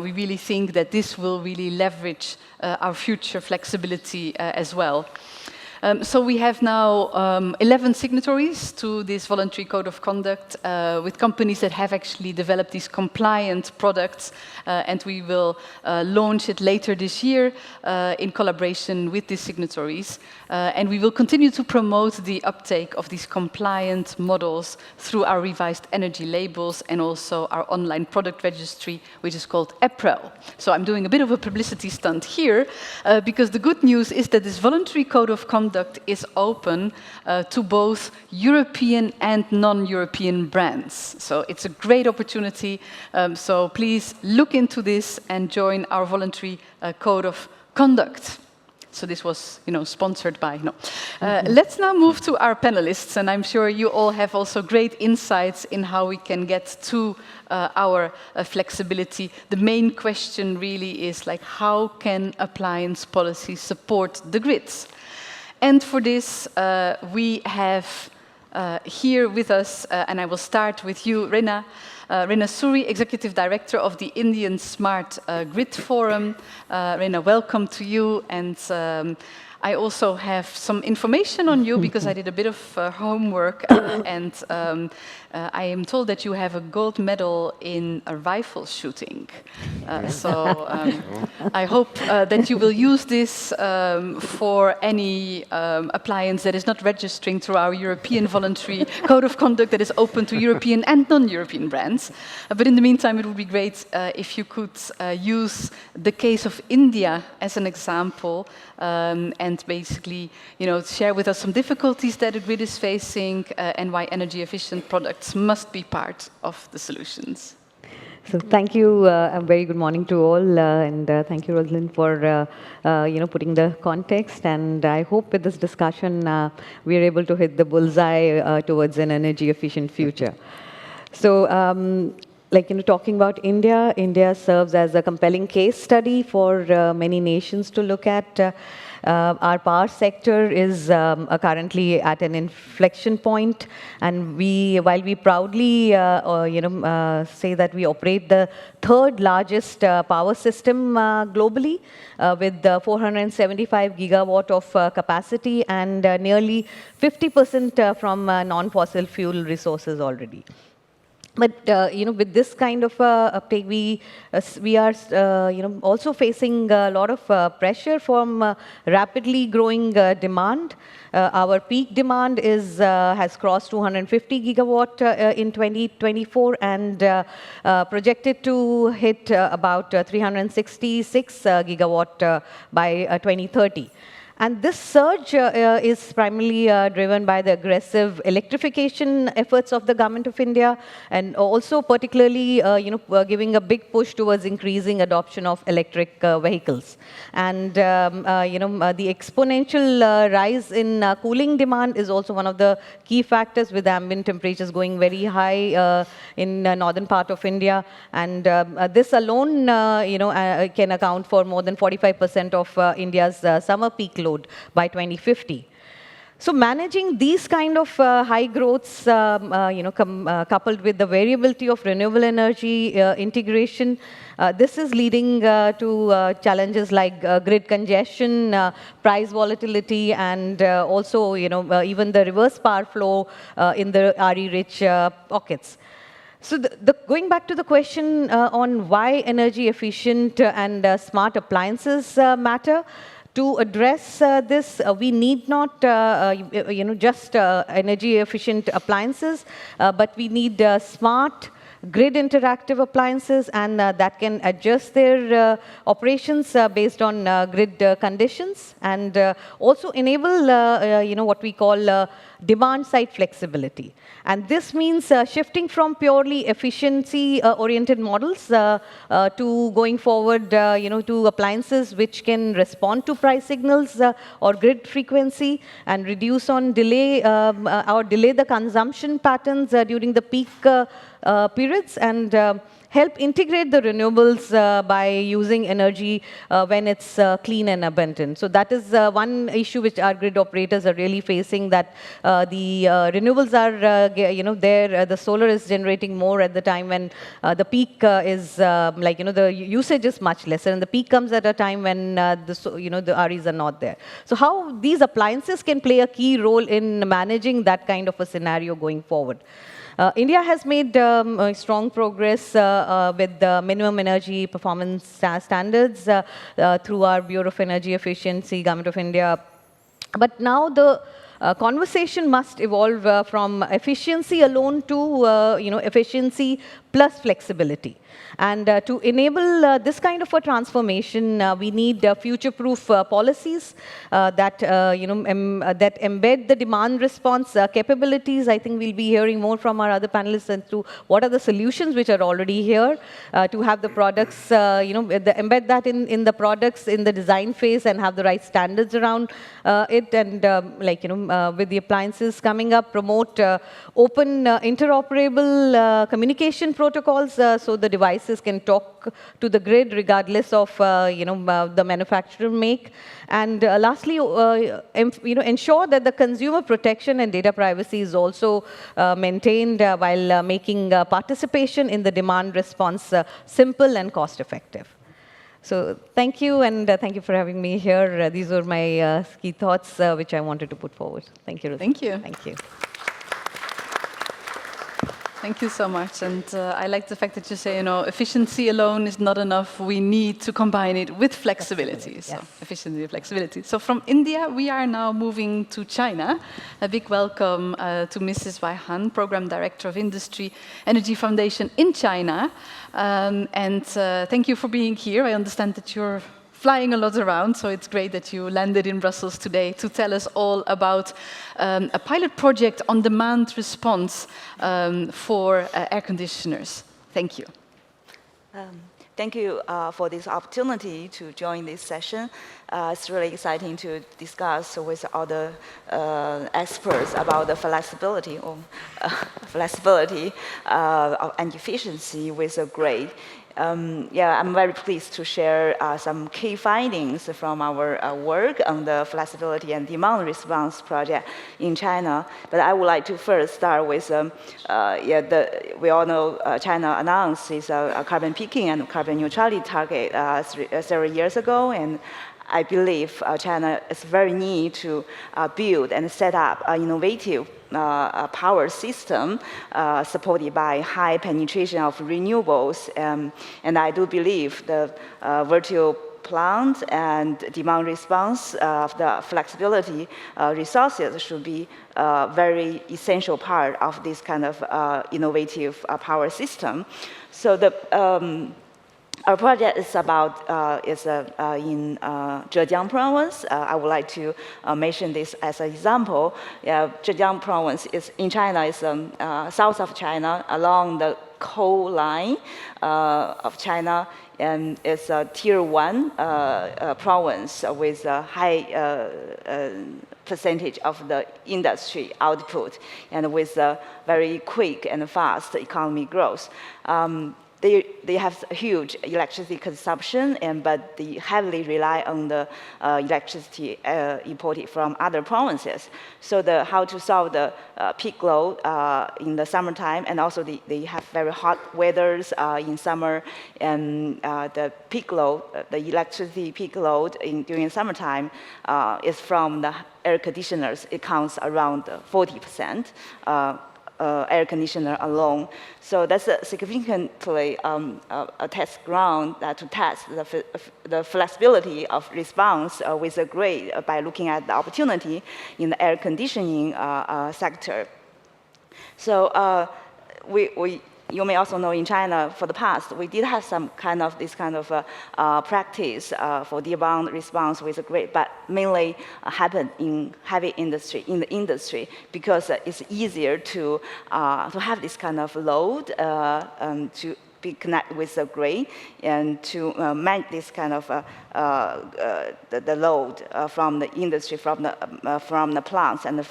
Speaker 1: we really think that this will really leverage our future flexibility as well. So we have now 11 signatories to this voluntary code of conduct with companies that have actually developed these compliant products, and we will launch it later this year in collaboration with these signatories. And we will continue to promote the uptake of these compliant models through our revised energy labels and also our online product registry, which is called April. So I'm doing a bit of a publicity stunt here, because the good news is that this voluntary code of conduct is open to both European and non-European brands. So it's a great opportunity. So please look into this and join our voluntary code of conduct. So this was, sponsored by. No. Let's now move to our panelists, and I'm sure you all have also great insights in how we can get to our flexibility. The main question really is like, how can appliance policy support the grids? And for this, we have here with us, and I will start with you, Rena. Rena Suri, Executive Director of the Indian Smart Grid Forum. Rena, welcome to you. And I also have some information on you because I did a bit of homework, and I am told that you have a gold medal in rifle shooting. So I hope that you will use this for any appliance that is not registering through our European voluntary code of conduct that is open to European and non-European brands. But in the meantime, it would be great if you could use the case of India as an example, and basically, share with us some difficulties that the grid is facing and why energy-efficient products must be part of the solutions.
Speaker 7: So thank you. A very good morning to all, and thank you, Rosalind, for putting the context. And I hope with this discussion we are able to hit the bullseye towards an energy-efficient future. So. Talking about India, India serves as a compelling case study for many nations to look at. Our power sector is currently at an inflection point, and while we proudly, say that we operate the third largest power system globally, with 475 gigawatt of capacity and nearly 50% from non-fossil fuel resources already. But with this kind of uptake, we are also facing a lot of pressure from rapidly growing demand. Our peak demand has crossed 250 gigawatt in 2024 and projected to hit about 366 gigawatt by 2030. And this surge is primarily driven by the aggressive electrification efforts of the government of India, and also particularly, giving a big push towards increasing adoption of electric vehicles. And the exponential rise in cooling demand is also one of the key factors, with ambient temperatures going very high in northern part of India. And this alone, can account for more than 45% of India's summer peak load by 2050. So managing these kind of high growths, coupled with the variability of renewable energy integration, this is leading to challenges like grid congestion, price volatility, and also, even the reverse power flow in the RE-rich pockets. So going back to the question on why energy efficient and smart appliances matter. To address this, we need not, just energy-efficient appliances, but we need smart, grid interactive appliances, and that can adjust their operations based on grid conditions, and also enable, what we call demand-side flexibility. And this means shifting from purely efficiency-oriented models to going forward, to appliances which can respond to price signals or grid frequency and reduce on delay or delay the consumption patterns during the peak periods, and help integrate the renewables by using energy when it's clean and abundant. So that is one issue which our grid operators are really facing, that the renewables are, there, the solar is generating more at the time when the peak is the usage is much lesser, and the peak comes at a time when the REs are not there. So how these appliances can play a key role in managing that kind of a scenario going forward. India has made strong progress with the minimum energy performance standards through our Bureau of Energy Efficiency, Government of India. But now the conversation must evolve from efficiency alone to efficiency plus flexibility. And to enable this kind of a transformation, we need future-proof policies that that embed the demand response capabilities. I think we'll be hearing more from our other panelists as to what are the solutions which are already here to have the products, embed that in the products in the design phase and have the right standards around it. And with the appliances coming up, promote open, interoperable communication protocols so the devices can talk to the grid regardless of the manufacturer make. And lastly, ensure that the consumer protection and data privacy is also maintained while making participation in the demand response simple and cost effective. So thank you, and thank you for having me here. These were my key thoughts which I wanted to put forward. Thank you.
Speaker 1: Thank you.
Speaker 7: Thank you.
Speaker 1: Thank you so much. And I like the fact that you say, efficiency alone is not enough. We need to combine it with flexibility. So
Speaker 7: yes.
Speaker 1: Efficiency and flexibility. So from India, we are now moving to China. A big welcome to Mrs. Wai Han, Program Director of Industry Energy Foundation in China. And thank you for being here. I understand that you're flying a lot around, so it's great that you landed in Brussels today to tell us all about a pilot project on demand response for air conditioners. Thank you.
Speaker 8: Thank you for this opportunity to join this session. It's really exciting to discuss with other experts about the flexibility and efficiency with a grid. I'm very pleased to share some key findings from our work on the flexibility and demand response project in China. But I would like to first start with, we all know China announced its carbon peaking and carbon neutrality target several years ago, and I believe China is very need to build and set up an innovative power system supported by high penetration of renewables. And I do believe the virtual plant and demand response of the flexibility resources should be a very essential part of this kind of innovative power system. So our project is about in Zhejiang province. I would like to mention this as an example. Zhejiang province is in China, is south of China, along the coal line of China, and it's a tier 1 province with a high percentage of the industry output, and with a very quick and fast economic growth. They have huge electricity consumption, but they heavily rely on the electricity imported from other provinces. So how to solve the peak load in the summertime, and also they have very hot weathers in summer, and the peak load, the electricity peak load during summertime is from the air conditioners. It counts around 40%. Air conditioner alone. So that's a significantly a test ground to test the flexibility of response with a grid by looking at the opportunity in the air conditioning sector. So you may also know in China, for the past, we did have some this kind of practice for demand response with a grid, but mainly happened in heavy industry, because it's easier to have this kind of load to be connected with the grid and to manage this kind of the load from the industry, from the plants and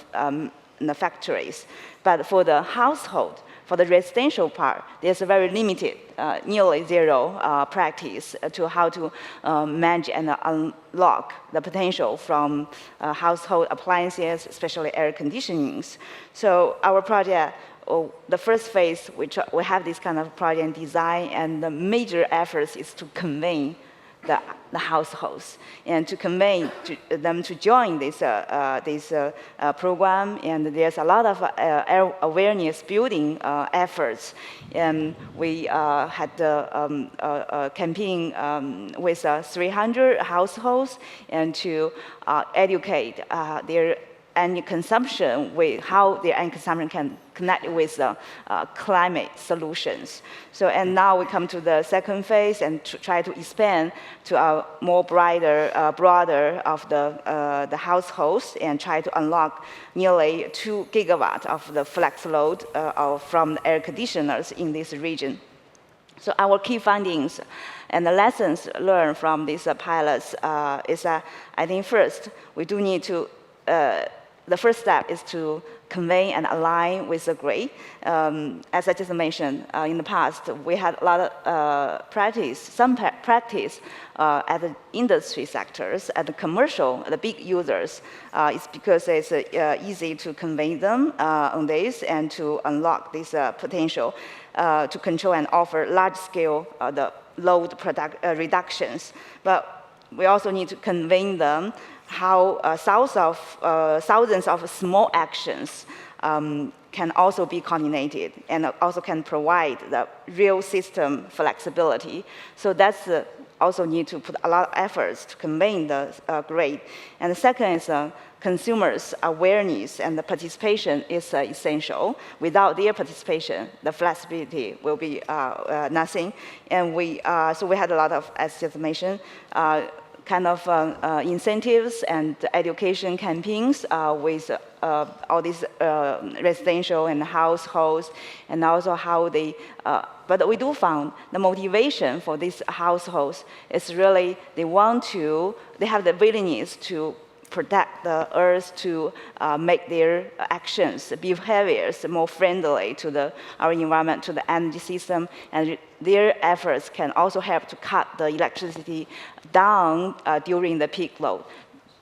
Speaker 8: the factories. But for the household, for the residential part, there's a very limited, nearly zero practice to how to manage and unlock the potential from household appliances, especially air conditionings. So our project, the first phase, which we have this kind of project design, and the major efforts is to convey the households and to convey them to join this program. And there's a lot of awareness building efforts. And we had a campaign with 300 households and to educate their energy consumption, with how their energy consumption can connect with climate solutions. So, and now we come to the second phase and to try to expand to a more broader of the households and try to unlock nearly 2 gigawatts of the flex load from the air conditioners in this region. So our key findings and the lessons learned from these pilots is that I think first we do need to the first step is to convey and align with the grid. As I just mentioned, in the past, we had a lot of practice at the industry sectors, at the commercial, the big users. It's because it's easy to convey them on this and to unlock this potential to control and offer large-scale the load reductions. But we also need to convey them how thousands of small actions can also be coordinated and also can provide the real system flexibility. So that's also need to put a lot of efforts to convey the grid. And the second is consumers' awareness and the participation is essential. Without their participation, the flexibility will be nothing. And so we had a lot of, as just mentioned, kind of incentives and education campaigns with all these residential and households, and also how they, but we do found the motivation for these households is really they have the willingness to protect the earth, to make their actions, behaviors more friendly to our environment, to the energy system, and their efforts can also help to cut the electricity down during the peak load.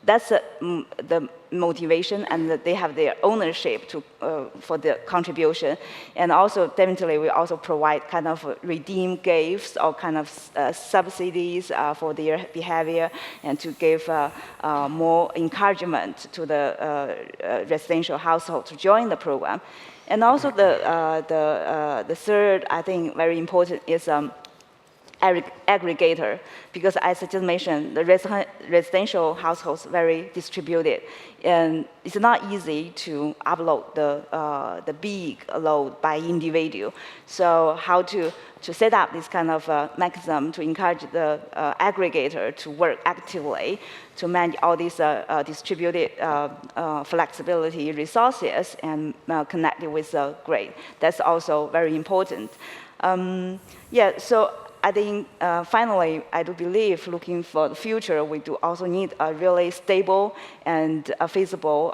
Speaker 8: That's the motivation, and they have their ownership for the contribution. And also, definitely, we also provide kind of redeem gifts or kind of subsidies for their behavior, and to give more encouragement to the residential household to join the program. And also, the third, I think, very important is aggregator, because as I just mentioned, the residential households very distributed, and it's not easy to upload the big load by individual. So how to set up this kind of mechanism to encourage the aggregator to work actively to manage all these distributed flexibility resources and connect it with the grid. That's also very important. So I think finally, I do believe looking for the future, we do also need a really stable and a feasible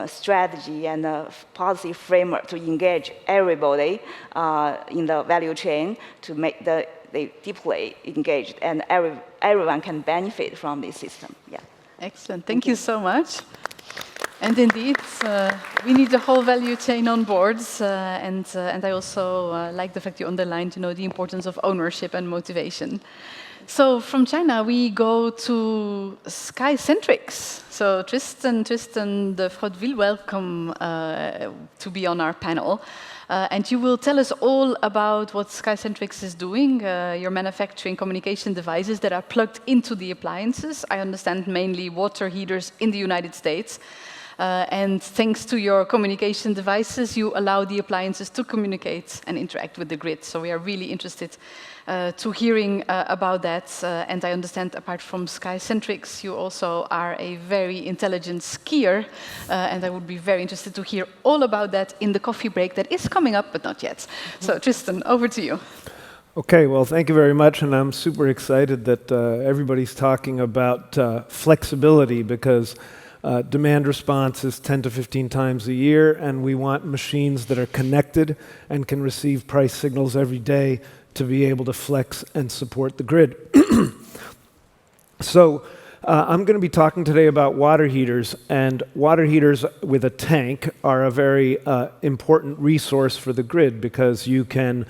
Speaker 8: strategy and a policy framework to engage everybody in the value chain to make they deeply engaged, and everyone can benefit from this system. Yeah.
Speaker 1: Excellent. Thank you so much. And indeed, we need the whole value chain on board, and I also like the fact you underlined, the importance of ownership and motivation. So from China, we go to Skycentrics. So Tristan de Froideville, welcome to be on our panel. And you will tell us all about what Skycentrics is doing. You're manufacturing communication devices that are plugged into the appliances. I understand mainly water heaters in the United States. And thanks to your communication devices, you allow the appliances to communicate and interact with the grid. So we are really interested to hearing about that. And I understand, apart from Skycentrics, you also are a very intelligent skier. And I would be very interested to hear all about that in the coffee break that is coming up, but not yet. So Tristan, over to you.
Speaker 9: Okay, well, thank you very much. And I'm super excited that everybody's talking about flexibility, because Demand response is 10 to 15 times a year, and we want machines that are connected and can receive price signals every day to be able to flex and support the grid. So I'm going to be talking today about water heaters, and water heaters with a tank are a very important resource for the grid because you can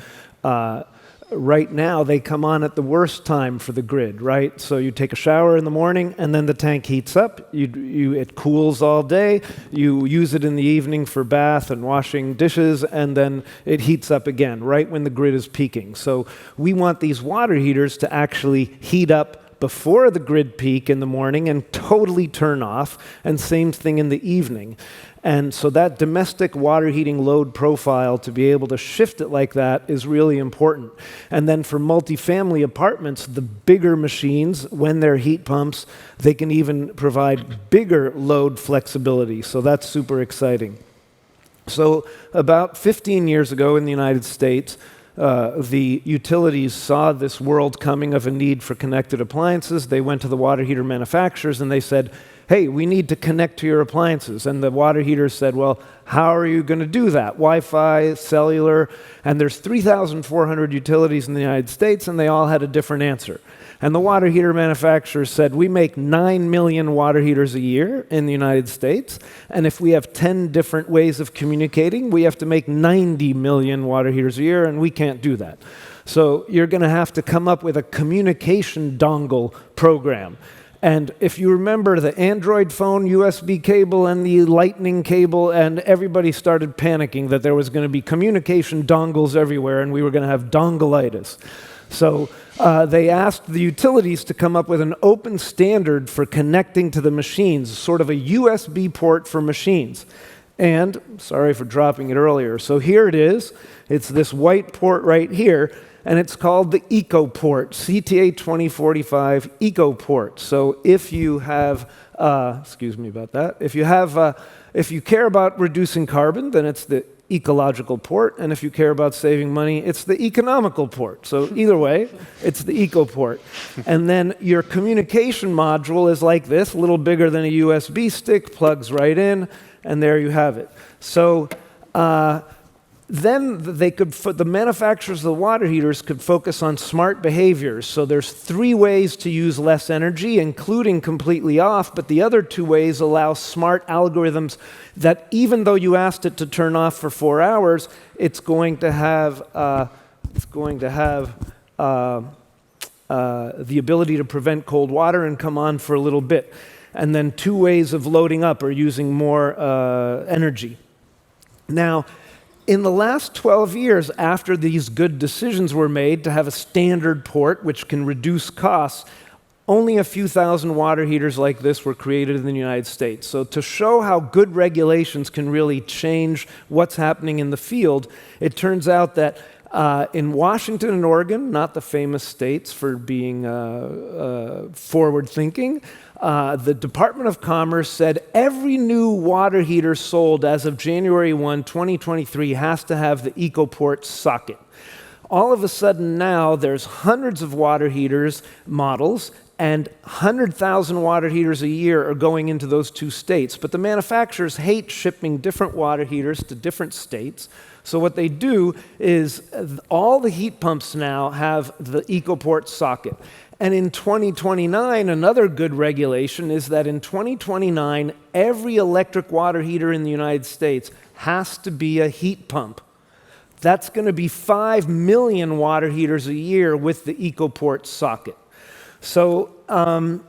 Speaker 9: right now, they come on at the worst time for the grid, right? So you take a shower in the morning, and then the tank heats up. It cools all day. You use it in the evening for bath and washing dishes, and then it heats up again, right when the grid is peaking. So we want these water heaters to actually heat up before the grid peak in the morning and totally turn off, and same thing in the evening. And so that domestic water heating load profile, to be able to shift it like that, is really important. And then for multifamily apartments, the bigger machines, when they're heat pumps, they can even provide bigger load flexibility. So that's super exciting. So about 15 years ago in the United States, the utilities saw this world coming of a need for connected appliances. They went to the water heater manufacturers and they said, hey, we need to connect to your appliances. And the water heaters said, well, how are you going to do that? Wi-Fi, cellular, and there's 3,400 utilities in the United States, and they all had a different answer. And the water heater manufacturers said, we make 9 million water heaters a year in the United States, and if we have 10 different ways of communicating, we have to make 90 million water heaters a year, and we can't do that. So you're going to have to come up with a communication dongle program. And if you remember the Android phone USB cable and the Lightning cable, and everybody started panicking that there was going to be communication dongles everywhere and we were going to have dongleitis. So they asked the utilities to come up with an open standard for connecting to the machines, sort of a USB port for machines. And, sorry for dropping it earlier, so here it is. It's this white port right here. And it's called the EcoPort, CTA 2045 EcoPort. So if you have, excuse me about that, if you care about reducing carbon, then it's the ecological port, and if you care about saving money, it's the economical port. So either way, it's the EcoPort. And then your communication module is like this, a little bigger than a USB stick, plugs right in, and there you have it. So then the manufacturers of the water heaters could focus on smart behaviors. So there's 3 ways to use less energy, including completely off, but the other 2 ways allow smart algorithms that even though you asked it to turn off for 4 hours, it's going to have the ability to prevent cold water and come on for a little bit. And then 2 ways of loading up or using more energy. Now, in the last 12 years, after these good decisions were made to have a standard port which can reduce costs, only a few thousand water heaters like this were created in the United States. So to show how good regulations can really change what's happening in the field, it turns out that in Washington and Oregon, not the famous states for being forward-thinking, the Department of Commerce said every new water heater sold as of January 1, 2023 has to have the EcoPort socket. All of a sudden now, there's hundreds of water heaters models, and 100,000 water heaters a year are going into those 2 states. But the manufacturers hate shipping different water heaters to different states. So what they do is all the heat pumps now have the EcoPort socket. And in 2029, another good regulation is that in 2029, every electric water heater in the United States has to be a heat pump. That's going to be 5 million water heaters a year with the EcoPort socket. So, and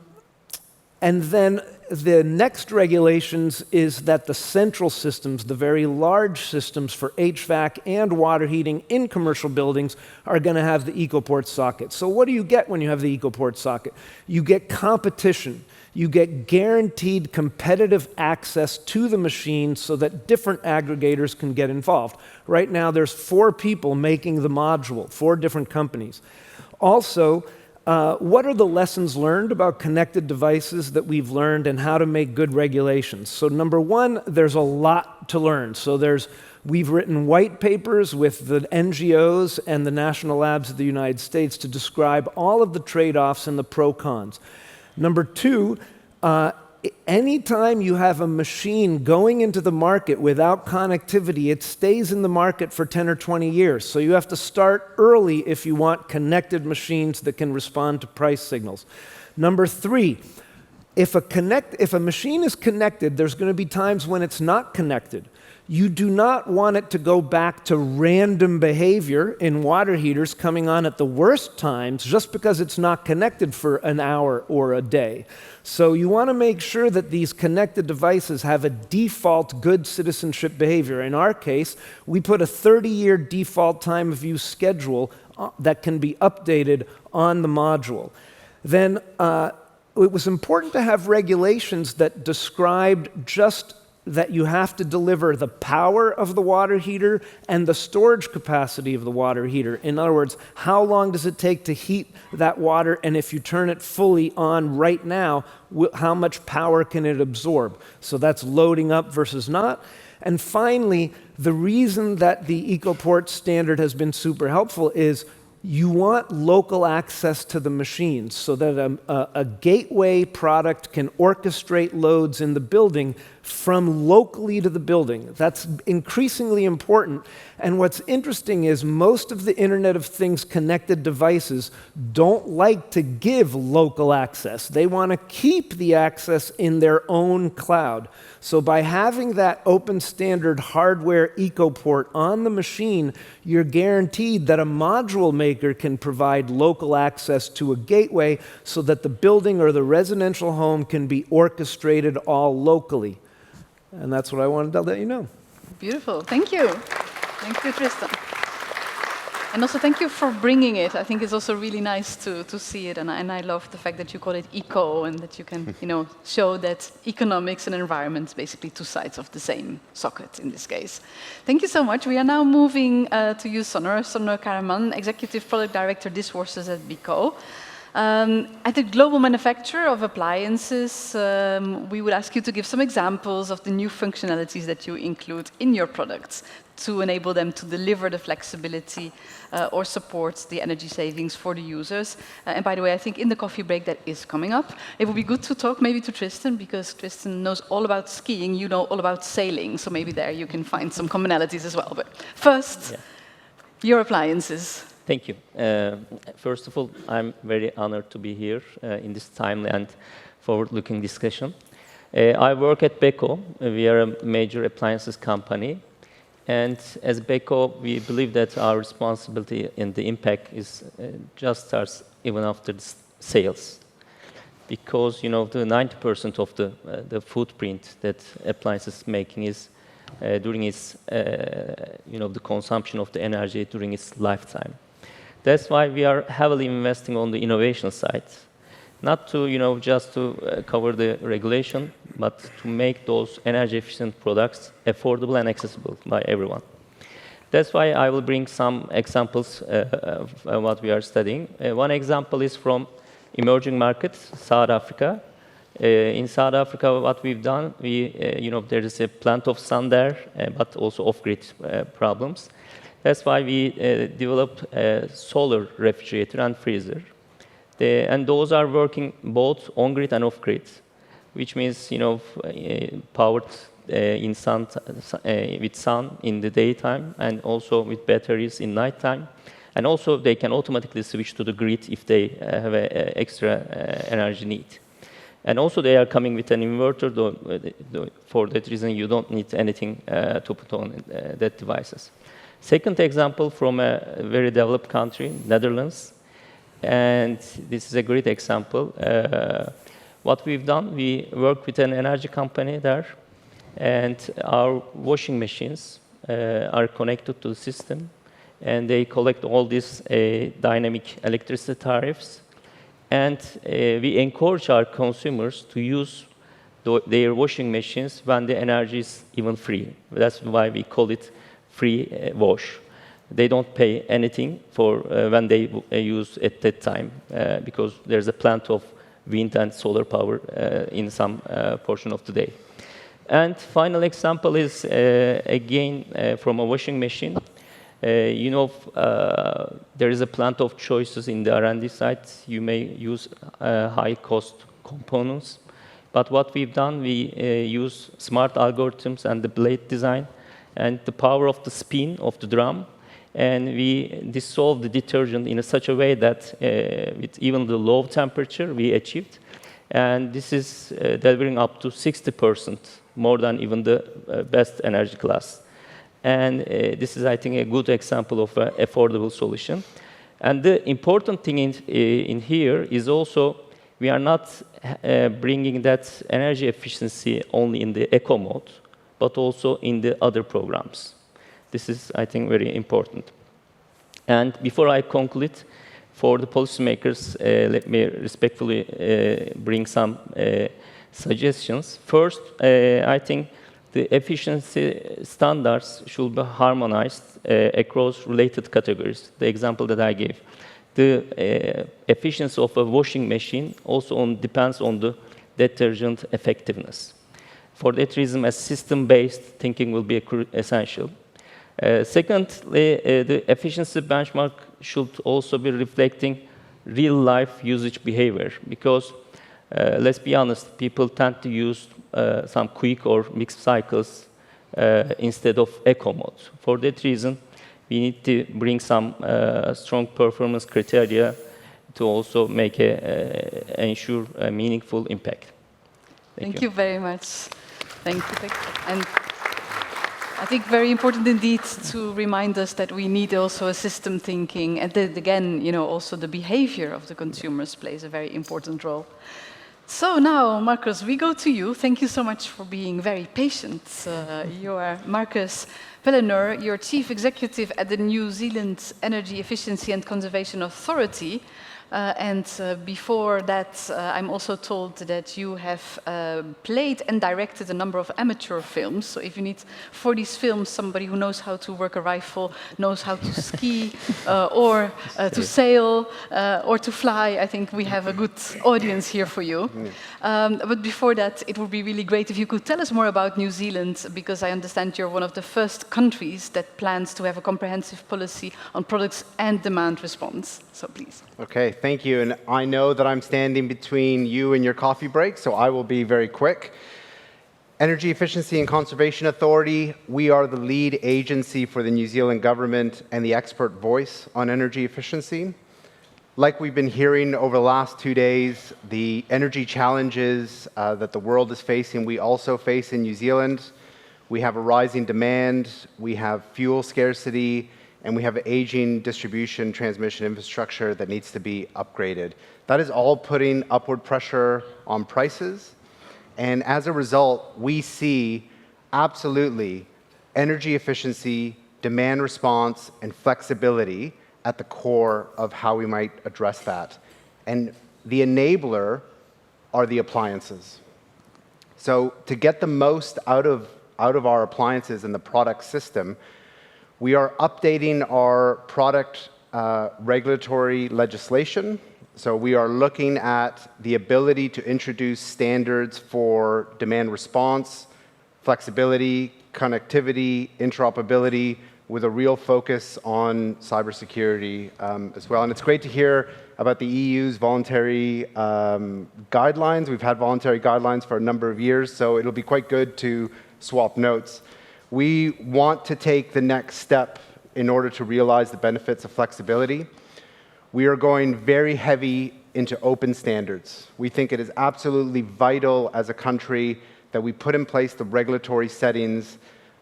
Speaker 9: then the next regulations is that the central systems, the very large systems for HVAC and water heating in commercial buildings, are going to have the EcoPort socket. So what do you get when you have the EcoPort socket? You get competition. You get guaranteed competitive access to the machine so that different aggregators can get involved. Right now, there's 4 people making the module, 4 different companies. Also, what are the lessons learned about connected devices that we've learned and how to make good regulations? So number 1, there's a lot to learn. So we've written white papers with the NGOs and the national labs of the United States to describe all of the trade-offs and the pro-cons. Number 2, anytime you have a machine going into the market without connectivity, it stays in the market for 10 or 20 years. So you have to start early if you want connected machines that can respond to price signals. Number 3, if a machine is connected, there's going to be times when it's not connected. You do not want it to go back to random behavior in water heaters coming on at the worst times just because it's not connected for an hour or a day. So you want to make sure that these connected devices have a default good citizenship behavior. In our case, we put a 30-year default time of use schedule that can be updated on the module. Then it was important to have regulations that described just that you have to deliver the power of the water heater and the storage capacity of the water heater. In other words, how long does it take to heat that water, and if you turn it fully on right now, how much power can it absorb? So that's loading up versus not. And finally, the reason that the EcoPort standard has been super helpful is you want local access to the machines so that a gateway product can orchestrate loads in the building from locally to the building. That's increasingly important. And what's interesting is most of the Internet of Things connected devices don't like to give local access. They want to keep the access in their own cloud. So by having that open standard hardware EcoPort on the machine, you're guaranteed that a module maker can provide local access to a gateway so that the building or the residential home can be orchestrated all locally. And that's what I wanted to let you know.
Speaker 1: Beautiful. Thank you. Thank you, Tristan. And also thank you for bringing it. I think it's also really nice to see it. And I love the fact that you call it eco and that you can show that economics and environment is basically two sides of the same socket in this case. Thank you so much. We are now moving to you, Sonur Karaman, Executive Product Director Dishwashers at Beko. At the global manufacturer of appliances, we would ask you to give some examples of the new functionalities that you include in your products to enable them to deliver the flexibility or support the energy savings for the users. And by the way, I think in the coffee break that is coming up, it would be good to talk maybe to Tristan, because Tristan knows all about skiing, you know all about sailing, so maybe there you can find some commonalities as well. But first, your appliances.
Speaker 10: Thank you. First of all, I'm very honored to be here in this timely and forward-looking discussion. I work at Beko. We are a major appliances company. And as Beko, we believe that our responsibility and the impact is just starts even after the sales. Because, the 90% of the footprint that appliances making is during its, the consumption of the energy during its lifetime. That's why we are heavily investing on the innovation side, not to, just to cover the regulation, but to make those energy-efficient products affordable and accessible by everyone. That's why I will bring some examples of what we are studying. One example is from emerging markets, South Africa. In South Africa, what we've done, there is a plant of sun there, but also off-grid problems. That's why we developed a solar refrigerator and freezer. And those are working both on-grid and off-grid, which means, powered with sun in the daytime and also with batteries in nighttime. And also they can automatically switch to the grid if they have an extra energy need. And also they are coming with an inverter. For that reason, you don't need anything to put on that devices. Second example from a very developed country, Netherlands. And this is a great example. What we've done, we work with an energy company there. And our washing machines are connected to the system. And they collect all these dynamic electricity tariffs. And we encourage our consumers to use their washing machines when the energy is even free. That's why we call it free wash. They don't pay anything for when they use at that time because there's a plant of wind and solar power in some portion of the day. And final example is again from a washing machine. There is a plant of choices in the R&D side. You may use high-cost components, But what we've done, we use smart algorithms and the blade design and the power of the spin of the drum. And we dissolve the detergent in such a way that with even the low temperature we achieved. And this is delivering up to 60% more than even the best energy class. And this is, I think, a good example of an affordable solution. And the important thing in here is also we are not bringing that energy efficiency only in the eco mode, but also in the other programs. This is, I think, very important. And before I conclude, for the policymakers, let me respectfully bring some suggestions. First, I think the efficiency standards should be harmonized across related categories, the example that I gave. The efficiency of a washing machine also depends on the detergent effectiveness. For that reason, a system-based thinking will be essential. Secondly, the efficiency benchmark should also be reflecting real-life usage behavior, because let's be honest, people tend to use some quick or mixed cycles instead of eco mode. For that reason, we need to bring some strong performance criteria to also make ensure a meaningful impact.
Speaker 1: Thank you very much. Thank you. And I think very important indeed to remind us that we need also a system thinking, and that again, also the behavior of the consumers plays a very important role. So now, Marcus, we go to you. Thank you so much for being very patient. You are Marcus Pellenor, you're Chief Executive at the New Zealand Energy Efficiency and Conservation Authority. Before that, I'm also told that you have played and directed a number of amateur films. So if you need, for these films, somebody who knows how to work a rifle, knows how to ski, or to sail, or to fly, I think we have a good audience here for you. But before that, it would be really great if you could tell us more about New Zealand, because I understand you're one of the first countries that plans to have a comprehensive policy on products and demand response. So please.
Speaker 11: Okay, thank you. And I know that I'm standing between you and your coffee break, so I will be very quick. Energy Efficiency and Conservation Authority, we are the lead agency for the New Zealand government and the expert voice on energy efficiency. Like we've been hearing over the last 2 days, the energy challenges that the world is facing, we also face in New Zealand. We have a rising demand, we have fuel scarcity, and we have aging distribution transmission infrastructure that needs to be upgraded. That is all putting upward pressure on prices. And as a result, we see absolutely energy efficiency, demand response, and flexibility at the core of how we might address that. And the enabler are the appliances. So to get the most out of our appliances and the product system, we are updating our product regulatory legislation. So we are looking at the ability to introduce standards for demand response, flexibility, connectivity, interoperability, with a real focus on cybersecurity as well. And it's great to hear about the EU's voluntary guidelines. We've had voluntary guidelines for a number of years, so it'll be quite good to swap notes. We want to take the next step in order to realize the benefits of flexibility. We are going very heavy into open standards. We think it is absolutely vital as a country that we put in place the regulatory settings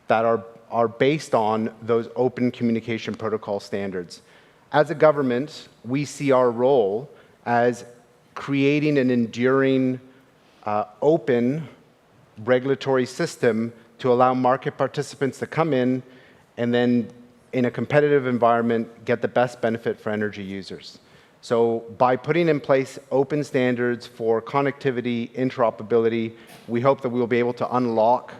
Speaker 11: that are based on those open communication protocol standards. As a government, we see our role as creating an enduring, open regulatory system to allow market participants to come in and then, in a competitive environment, get the best benefit for energy users. So by putting in place open standards for connectivity, interoperability, we hope that we will be able to unlock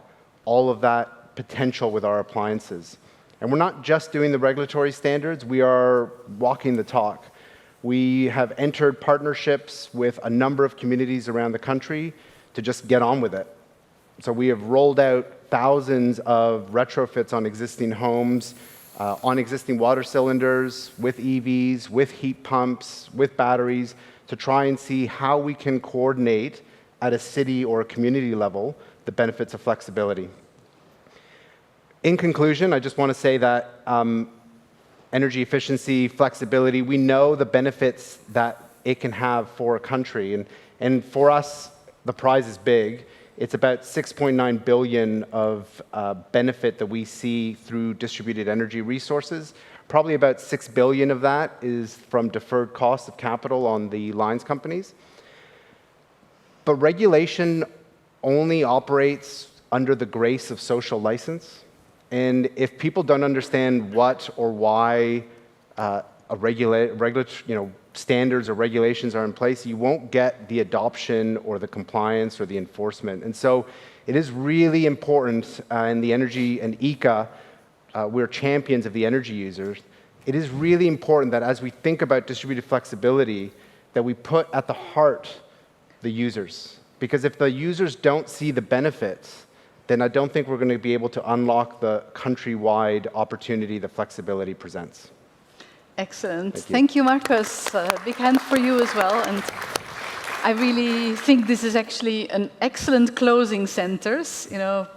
Speaker 11: all of that potential with our appliances. And we're not just doing the regulatory standards, we are walking the talk. We have entered partnerships with a number of communities around the country to just get on with it. So we have rolled out thousands of retrofits on existing homes, on existing water cylinders, with EVs, with heat pumps, with batteries, to try and see how we can coordinate at a city or a community level the benefits of flexibility. In conclusion, I just want to say that energy efficiency, flexibility, we know the benefits that it can have for a country. And for us, the prize is big. It's about 6.9 billion of benefit that we see through distributed energy resources. Probably about 6 billion of that is from deferred costs of capital on the lines companies. But regulation only operates under the grace of social license. And if people don't understand what or why standards or regulations are in place, you won't get the adoption or the compliance or the enforcement. And so it is really important in the energy and ECA, we're champions of the energy users. It is really important that as we think about distributed flexibility, that we put at the heart the users. Because if the users don't see the benefits, then I don't think we're going to be able to unlock the countrywide opportunity that flexibility presents.
Speaker 1: Excellent. Thank you, Marcus. Big hand for you as well. And I really think this is actually an excellent closing sentence,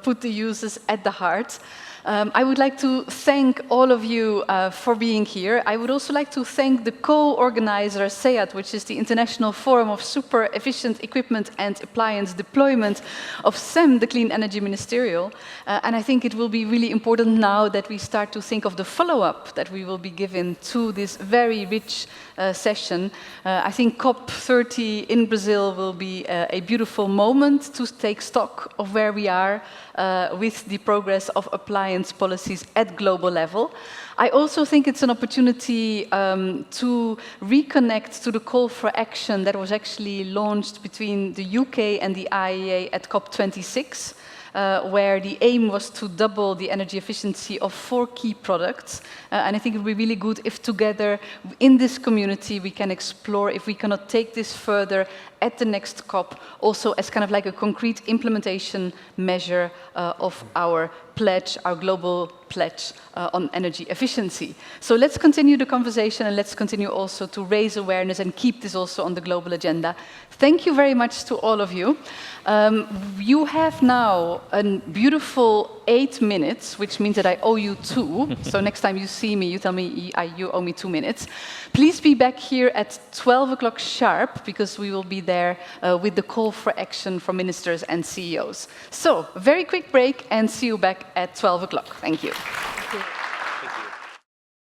Speaker 1: put the users at the heart. I would like to thank all of you for being here. I would also like to thank the co-organizer, SEAT, which is the International Forum of Super Efficient Equipment and Appliance Deployment of SEM, the Clean Energy Ministerial. And I think it will be really important now that we start to think of the follow-up that we will be given to this very rich session. I think COP30 in Brazil will be a beautiful moment to take stock of where we are with the progress of appliance policies at global level. I also think it's an opportunity to reconnect to the call for action that was actually launched between the UK and the IEA at COP26, where the aim was to double the energy efficiency of 4 key products. And I think it would be really good if together in this community we can explore if we cannot take this further at the next COP, also as kind of like a concrete implementation measure of our pledge, our global pledge on energy efficiency. So let's continue the conversation and let's continue also to raise awareness and keep this also on the global agenda. Thank you very much to all of you. You have now a beautiful 8 minutes, which means that I owe you 2. So next time you see me, you tell me you owe me 2 minutes. Please be back here at 12 o'clock sharp, because we will be there with the call for action from ministers and CEOs. So, very quick break and see you back at 12 o'clock. Thank you.